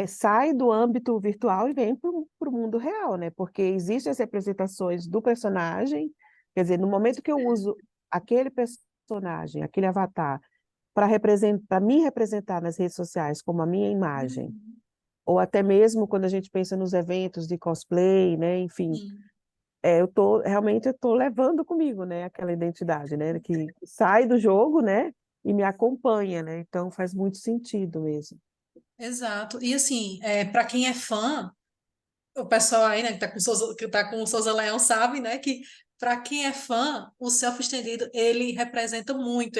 sai do âmbito virtual e vem para o mundo real, né? Porque existem as representações do personagem, quer dizer, no momento que eu uso aquele personagem, aquele avatar, para me representar nas redes sociais como a minha imagem, ou até mesmo quando a gente pensa nos eventos de cosplay, né? Enfim, Sim. realmente eu tô levando comigo, né? Aquela identidade, né? Que sai do jogo, né? E me acompanha, né? Então faz muito sentido mesmo. Exato. E assim, para quem é fã, o pessoal aí, né, que tá com o Souza Leão sabe, né, que para quem é fã, o self-estendido, ele representa muito,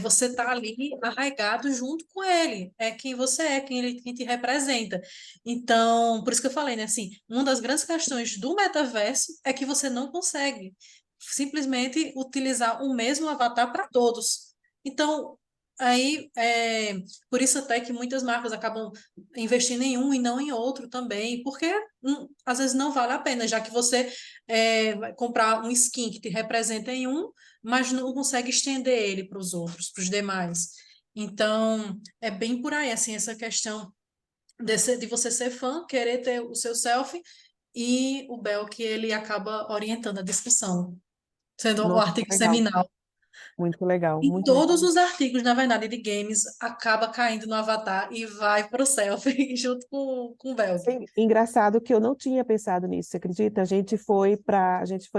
você tá ali arraigado junto com ele, é quem você é, quem te representa. Então, por isso que eu falei, né, assim, uma das grandes questões do metaverso é que você não consegue simplesmente utilizar o mesmo avatar para todos. Então, aí, por isso até que muitas marcas acabam investindo em um e não em outro também, porque às vezes não vale a pena, já que você vai comprar um skin que te representa em um, mas não consegue estender ele para os outros, para os demais. Então, é bem por aí, assim, essa questão de você ser fã, querer ter o seu selfie, e o Bel que ele acaba orientando a discussão, sendo o Nossa, artigo legal, seminal. muito legal, E muito legal. todos os artigos, na verdade, de games acaba caindo no Avatar e vai para o selfie junto com o Belk. Engraçado que eu não tinha pensado nisso, você acredita? A gente foi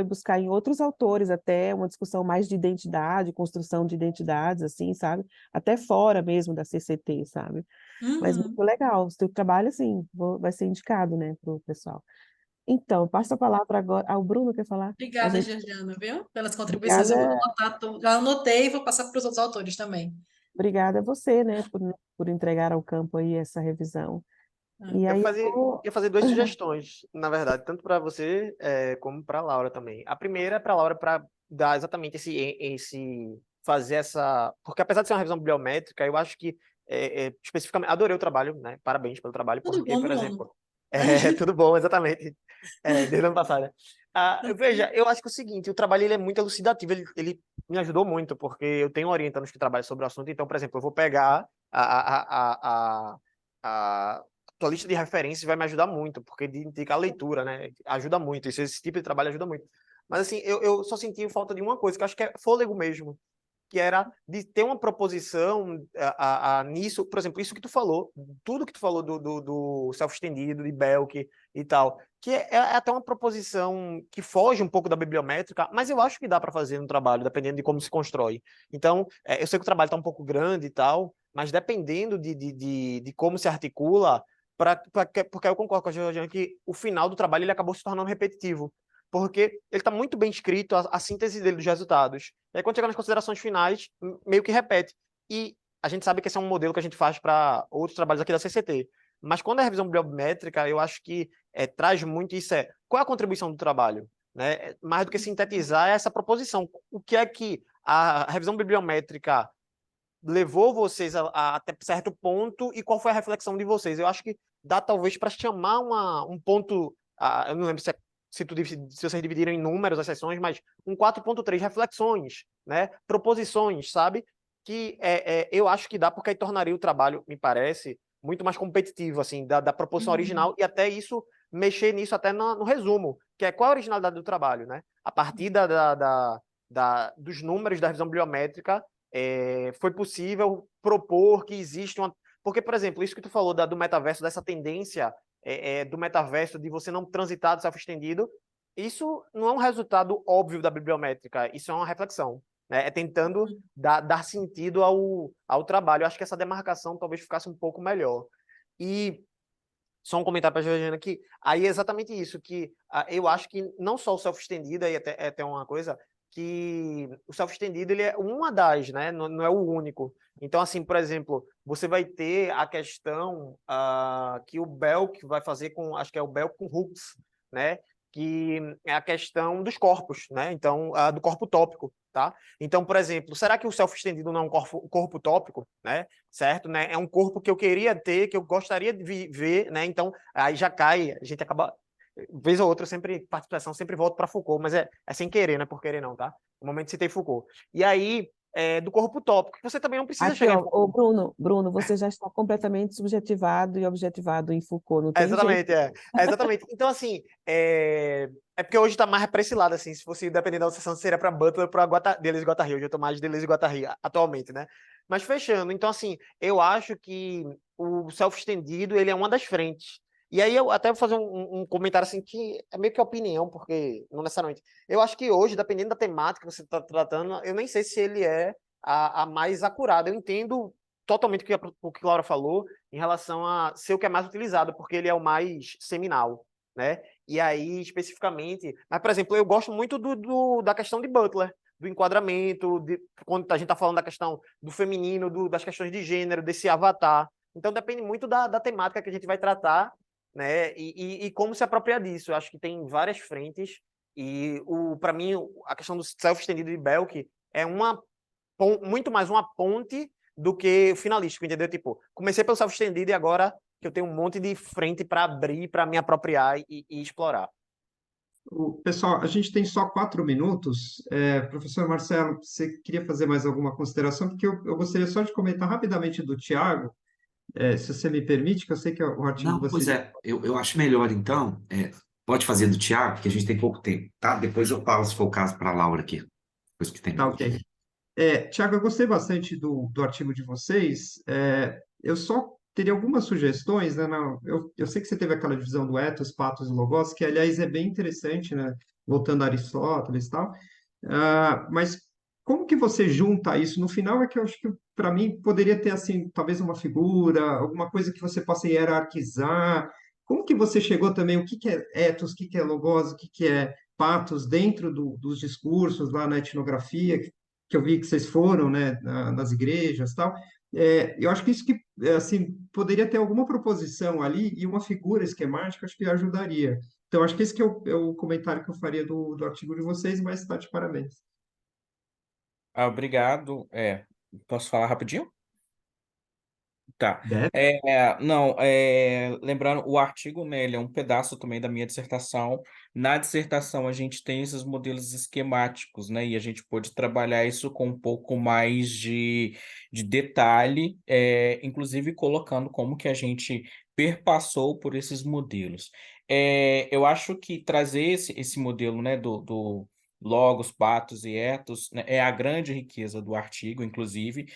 buscar em outros autores até uma discussão mais de identidade, construção de identidades, assim, sabe? Até fora mesmo da CCT, sabe? Mas muito Uhum. legal, o seu trabalho, assim, vai ser indicado, né, para o pessoal. Então, eu passo a palavra agora ao Bruno, quer falar? A Obrigada, gente, Georgiana, viu? Pelas contribuições. Eu vou obrigada, anotar, já anotei e vou passar para os outros autores também. obrigada a você, né, por entregar ao campo aí essa revisão. E Eu aí ia fazer duas sugestões, na verdade, tanto para você como para a Laura também. A primeira é para a Laura para dar exatamente fazer essa, porque apesar de ser uma revisão bibliométrica, eu acho que especificamente adorei o trabalho, né? Parabéns pelo trabalho, Tudo porque, bom, por Bruno? exemplo, tudo bom, exatamente. Desde o ano passado. Né? Veja, eu acho que é o seguinte, o trabalho ele é muito elucidativo, ele me ajudou muito, porque eu tenho orientandos que trabalham sobre o assunto, então, por exemplo, eu vou pegar a tua lista de referências vai me ajudar muito, porque indica a leitura, né? Ajuda muito, esse tipo de trabalho ajuda muito. Mas, assim, eu só senti falta de uma coisa, que eu acho que é fôlego mesmo, que era de ter uma proposição nisso, por exemplo, isso que tu falou, tudo que tu falou do self-estendido, de Belk e tal, que é até uma proposição que foge um pouco da bibliométrica, mas eu acho que dá para fazer no trabalho, dependendo de como se constrói. Então, eu sei que o trabalho está um pouco grande e tal, mas dependendo de como se articula, porque eu concordo com a Georgiana que o final do trabalho ele acabou se tornando repetitivo, porque ele está muito bem escrito, a síntese dele dos resultados. E aí, quando chega nas considerações finais, meio que repete. E a gente sabe que esse é um modelo que a gente faz para outros trabalhos aqui da CCT. Mas quando é revisão bibliométrica, eu acho que traz muito isso, qual é a contribuição do trabalho? Né? Mais do que sintetizar, é essa proposição. O que é que a revisão bibliométrica levou vocês até certo ponto e qual foi a reflexão de vocês? Eu acho que dá talvez para chamar um ponto, eu não lembro se vocês dividiram em números as sessões, mas um 4.3 reflexões, né? Proposições, sabe? Que eu acho que dá porque aí tornaria o trabalho, me parece, muito mais competitivo, assim, da proposição original e até isso, mexer nisso até no resumo, que é qual a originalidade do trabalho, né? A partir dos números da revisão bibliométrica, foi possível propor que existe uma... Porque, por exemplo, isso que tu falou do metaverso, dessa tendência do metaverso, de você não transitar do self-estendido, isso não é um resultado óbvio da bibliométrica, isso é uma reflexão, né? É tentando dar sentido ao trabalho. Eu acho que essa demarcação talvez ficasse um pouco melhor. E só um comentário para a Georgiana que aí é exatamente isso, que eu acho que não só o self-estendido, aí até uma coisa, que o self-estendido ele é uma das, né? Não é o único. Então, assim, por exemplo, você vai ter a questão que o Belk vai fazer com, acho que é o Belk com Hooks, né? Que é a questão dos corpos, né? Então, do corpo tópico, tá? Então, por exemplo, será que o self-estendido não é um corpo tópico, né? Certo, né? É um corpo que eu queria ter, que eu gostaria de ver, né? Então, aí já cai, a gente acaba vez ou outra, sempre, participação, sempre volto para Foucault, mas é sem querer, não é por querer não, tá? No momento citei Foucault. E aí, do corpo tópico, que você também não precisa aqui, chegar em ó, ô Foucault. Bruno, você já está completamente subjetivado e objetivado em Foucault, não tem jeito. Exatamente, exatamente. Então, assim, porque hoje tá mais para esse lado, assim, se fosse depender da sessão, seria para Butler ou para Deleuze e Guattari. Hoje eu tô mais de Deleuze e Guattari atualmente, né? Mas fechando, então, assim, eu acho que o self-estendido, ele é uma das frentes. E aí eu até vou fazer um comentário, assim, que é meio que opinião, porque não necessariamente. Eu acho que hoje, dependendo da temática que você está tratando, eu nem sei se ele é a mais acurada. Eu entendo totalmente o que a Laura falou, em relação a ser o que é mais utilizado, porque ele é o mais seminal, né? E aí, especificamente... Mas, por exemplo, eu gosto muito da questão de Butler, do enquadramento, quando a gente está falando da questão do feminino, das questões de gênero, desse avatar. Então, depende muito da temática que a gente vai tratar, né? E como se apropriar disso. Eu acho que tem várias frentes, e, para mim, a questão do self-estendido de Belk é muito mais uma ponte do que o finalístico, entendeu? Tipo, comecei pelo self-estendido e agora que eu tenho um monte de frente para abrir, para me apropriar e explorar. Pessoal, a gente tem só 4 minutos. Professor Marcelo, você queria fazer mais alguma consideração? Porque eu gostaria só de comentar rapidamente do Tiago, se você me permite, que eu sei que o artigo de Não, pois vocês... eu acho melhor então, pode fazer do Tiago, porque a gente tem pouco tempo, tá? Depois eu falo, se for o caso, para a Laura aqui, depois que tem. Tá, ok. Tiago, eu gostei bastante do artigo de vocês. Eu só teria algumas sugestões, né? Eu sei que você teve aquela divisão do ethos, pathos e logos, que, aliás, é bem interessante, né? Voltando a Aristóteles e tal. Mas como que você junta isso? No final é que eu acho que, para mim, poderia ter, assim, talvez uma figura, alguma coisa que você possa hierarquizar. Como que você chegou também? O que que é ethos, o que que é logos, o que que é pathos dentro dos discursos lá na etnografia, que eu vi que vocês foram, né, nas igrejas e tal. Eu acho que isso que, assim, poderia ter alguma proposição ali e uma figura esquemática, acho que ajudaria. Então, acho que esse que é o comentário que eu faria do artigo de vocês, mas está de parabéns. Ah, obrigado. Posso falar rapidinho? Tá. Deve. Não, lembrando, o artigo, né, ele é um pedaço também da minha dissertação. Na dissertação, a gente tem esses modelos esquemáticos, né, e a gente pode trabalhar isso com um pouco mais de detalhe, inclusive colocando como que a gente perpassou por esses modelos. Eu acho que trazer esse modelo, né, do logos, patos e etos, né, é a grande riqueza do artigo, inclusive.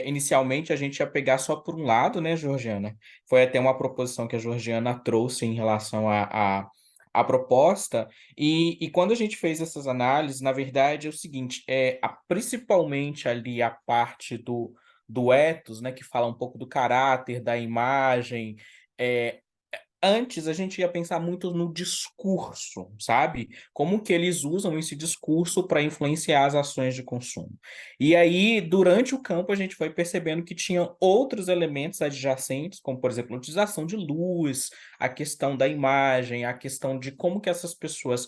Inicialmente a gente ia pegar só por um lado, né, Georgiana? Foi até uma proposição que a Georgiana trouxe em relação à proposta, e quando a gente fez essas análises, na verdade é o seguinte, principalmente ali a parte do ethos, né, que fala um pouco do caráter, da imagem, é, antes a gente ia pensar muito no discurso, sabe? Como que eles usam esse discurso para influenciar as ações de consumo. E aí, durante o campo, a gente foi percebendo que tinham outros elementos adjacentes, como, por exemplo, a utilização de luz, a questão da imagem, a questão de como que essas pessoas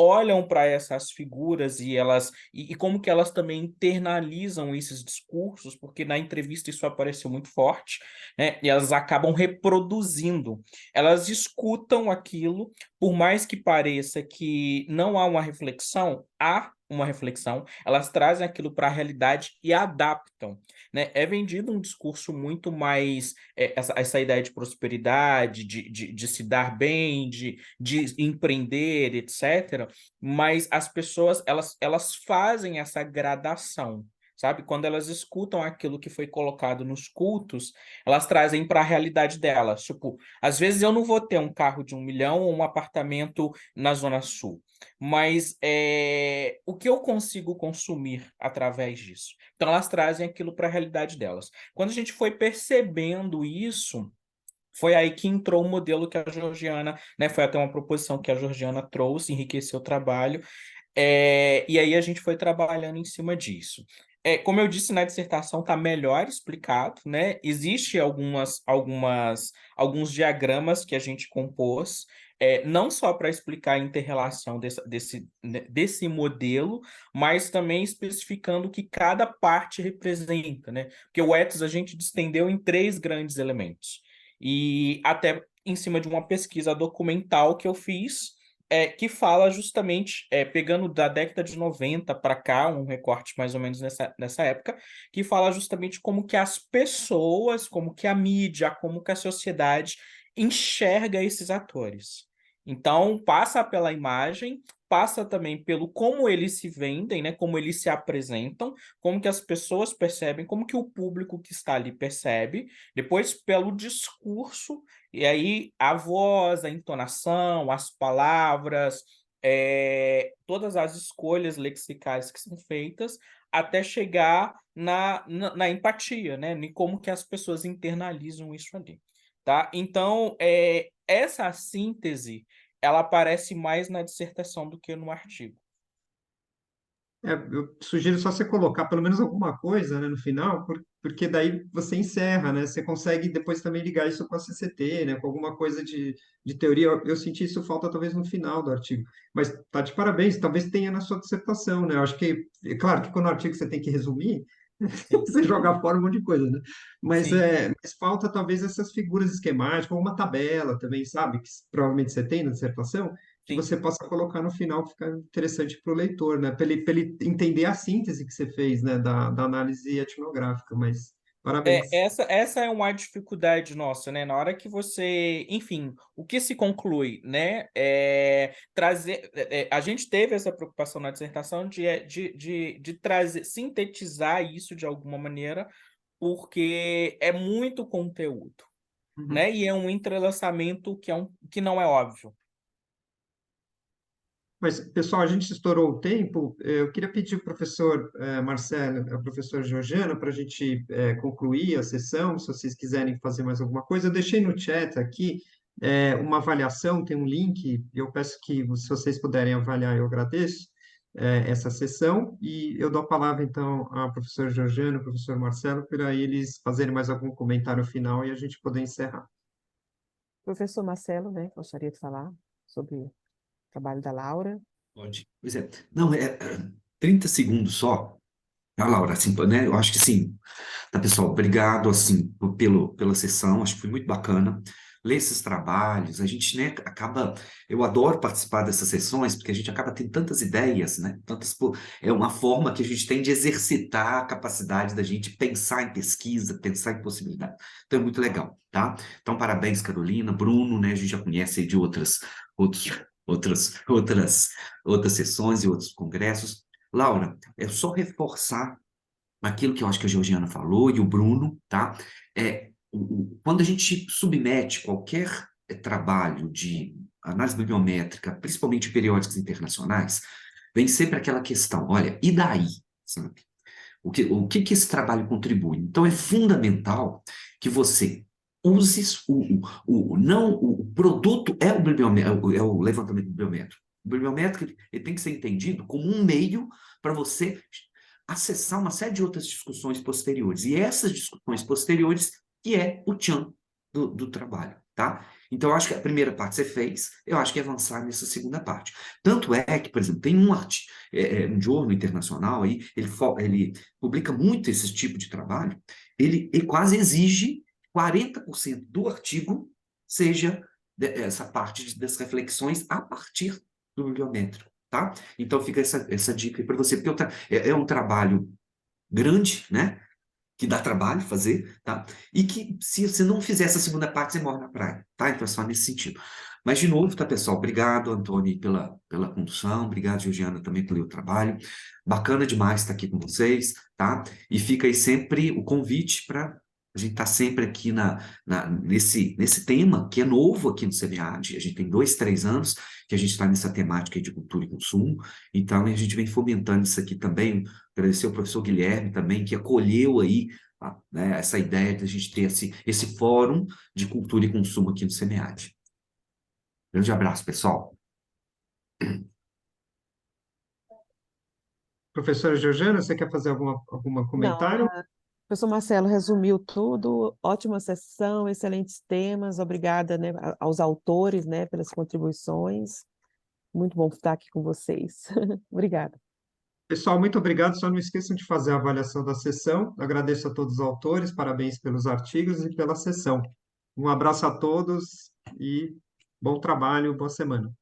olham para essas figuras e como que elas também internalizam esses discursos, porque na entrevista isso apareceu muito forte, né? E elas acabam reproduzindo. Elas escutam aquilo, por mais que pareça que não há uma reflexão, há uma reflexão, elas trazem aquilo para a realidade e adaptam, né? É vendido um discurso muito mais essa ideia de prosperidade, de se dar bem, de empreender, etc. Mas as pessoas, elas fazem essa gradação, sabe? Quando elas escutam aquilo que foi colocado nos cultos, elas trazem para a realidade delas. Tipo, às vezes eu não vou ter um carro de 1 milhão ou um apartamento na Zona Sul, mas o que eu consigo consumir através disso? Então, elas trazem aquilo para a realidade delas. Quando a gente foi percebendo isso, foi aí que entrou o modelo que a Georgiana, né, foi até uma proposição que a Georgiana trouxe, enriqueceu o trabalho, e aí a gente foi trabalhando em cima disso. Como eu disse na dissertação, está melhor explicado, né? Existe alguns diagramas que a gente compôs, não só para explicar a inter-relação desse modelo, mas também especificando o que cada parte representa, né? Porque o ethos a gente distendeu em 3 grandes elementos. E até em cima de uma pesquisa documental que eu fiz, que fala justamente, pegando da década de 90 para cá, um recorte mais ou menos nessa época, que fala justamente como que as pessoas, como que a mídia, como que a sociedade enxerga esses atores. Então, passa pela imagem, passa também pelo como eles se vendem, né, como eles se apresentam, como que as pessoas percebem, como que o público que está ali percebe, depois pelo discurso, e aí a voz, a entonação, as palavras, todas as escolhas lexicais que são feitas, até chegar na empatia, né? Em como que as pessoas internalizam isso ali. Tá? Então, essa síntese, ela aparece mais na dissertação do que no artigo. Eu sugiro só você colocar pelo menos alguma coisa, né, no final, porque daí você encerra, né? Você consegue depois também ligar isso com a CCT, né? Com alguma coisa de teoria. Eu senti isso falta talvez no final do artigo, mas tá de parabéns. Talvez tenha na sua dissertação, né? Eu acho que, é claro que quando o artigo você tem que resumir, você joga fora um monte de coisa, né? Sim, Mas falta talvez essas figuras esquemáticas, ou uma tabela também, sabe? Que provavelmente você tem na dissertação, que sim. você possa colocar no final, que fica interessante para o leitor, né? Para ele entender a síntese que você fez, né? Da análise etnográfica. Mas parabéns. Essa é uma dificuldade nossa, né? Na hora que você, enfim, o que se conclui, né? A gente teve essa preocupação na dissertação de trazer, sintetizar isso de alguma maneira, porque é muito conteúdo, Uhum. né? E é um entrelaçamento que não é óbvio. Mas, pessoal, a gente estourou o tempo. Eu queria pedir ao professor Marcelo, ao professor Georgiana, para a gente concluir a sessão, se vocês quiserem fazer mais alguma coisa. Eu deixei no chat aqui uma avaliação, tem um link, eu peço que, se vocês puderem avaliar, eu agradeço. essa sessão, e eu dou a palavra, então, ao professor Georgiano, ao professor Marcelo, para eles fazerem mais algum comentário final e a gente poder encerrar. Professor Marcelo, né, gostaria de falar sobre o trabalho da Laura. Pode. Pois é. Não, 30 segundos só. Laura, assim, né? Eu acho que sim. Tá, pessoal, obrigado, assim, pela sessão, acho que foi muito bacana. Ler esses trabalhos, a gente, né, acaba... Eu adoro participar dessas sessões, porque a gente acaba tendo tantas ideias, né? É uma forma que a gente tem de exercitar a capacidade da gente pensar em pesquisa, pensar em possibilidade. Então, é muito legal, tá? Então, parabéns, Carolina, Bruno, né? A gente já conhece aí de outras sessões e outros congressos. Laura, é só reforçar aquilo que eu acho que a Georgiana falou e o Bruno, tá? Quando a gente submete qualquer trabalho de análise bibliométrica, principalmente periódicos internacionais, vem sempre aquela questão, olha, e daí? Sabe? O que esse trabalho contribui? Então, é fundamental que você use não o produto é o levantamento bibliométrico. O bibliométrico ele tem que ser entendido como um meio para você acessar uma série de outras discussões posteriores. E essas discussões posteriores que é o tchan do trabalho, tá? Então, eu acho que a primeira parte você fez, eu acho que é avançar nessa segunda parte. Tanto é que, por exemplo, tem um jornal internacional aí, ele publica muito esse tipo de trabalho, ele quase exige 40% do artigo seja essa parte das reflexões a partir do bibliométrico, tá? Então fica essa dica aí para você, porque é um trabalho grande, né? Que dá trabalho fazer, tá? E que se você não fizer essa segunda parte, você morre na praia, tá? Então é só nesse sentido. Mas, de novo, tá, pessoal? Obrigado, Antônio, pela condução, obrigado, Georgiana, também pelo trabalho. Bacana demais estar aqui com vocês, tá? E fica aí sempre o convite para a gente estar sempre aqui nesse tema, que é novo aqui no SEMEAD. A gente tem 2, 3 anos que a gente está nessa temática aí de cultura e consumo, então a gente vem fomentando isso aqui também. Agradecer ao professor Guilherme também, que acolheu aí né, essa ideia de a gente ter esse fórum de cultura e consumo aqui no SEMEAD. Grande abraço, pessoal. Professora Georgiana, você quer fazer algum Não, comentário? o professor Marcelo resumiu tudo, ótima sessão, excelentes temas, obrigada, né, aos autores, né, pelas contribuições. Muito bom estar aqui com vocês. Obrigada. Pessoal, muito obrigado. Só não esqueçam de fazer a avaliação da sessão. Agradeço a todos os autores, parabéns pelos artigos e pela sessão. Um abraço a todos e bom trabalho, boa semana.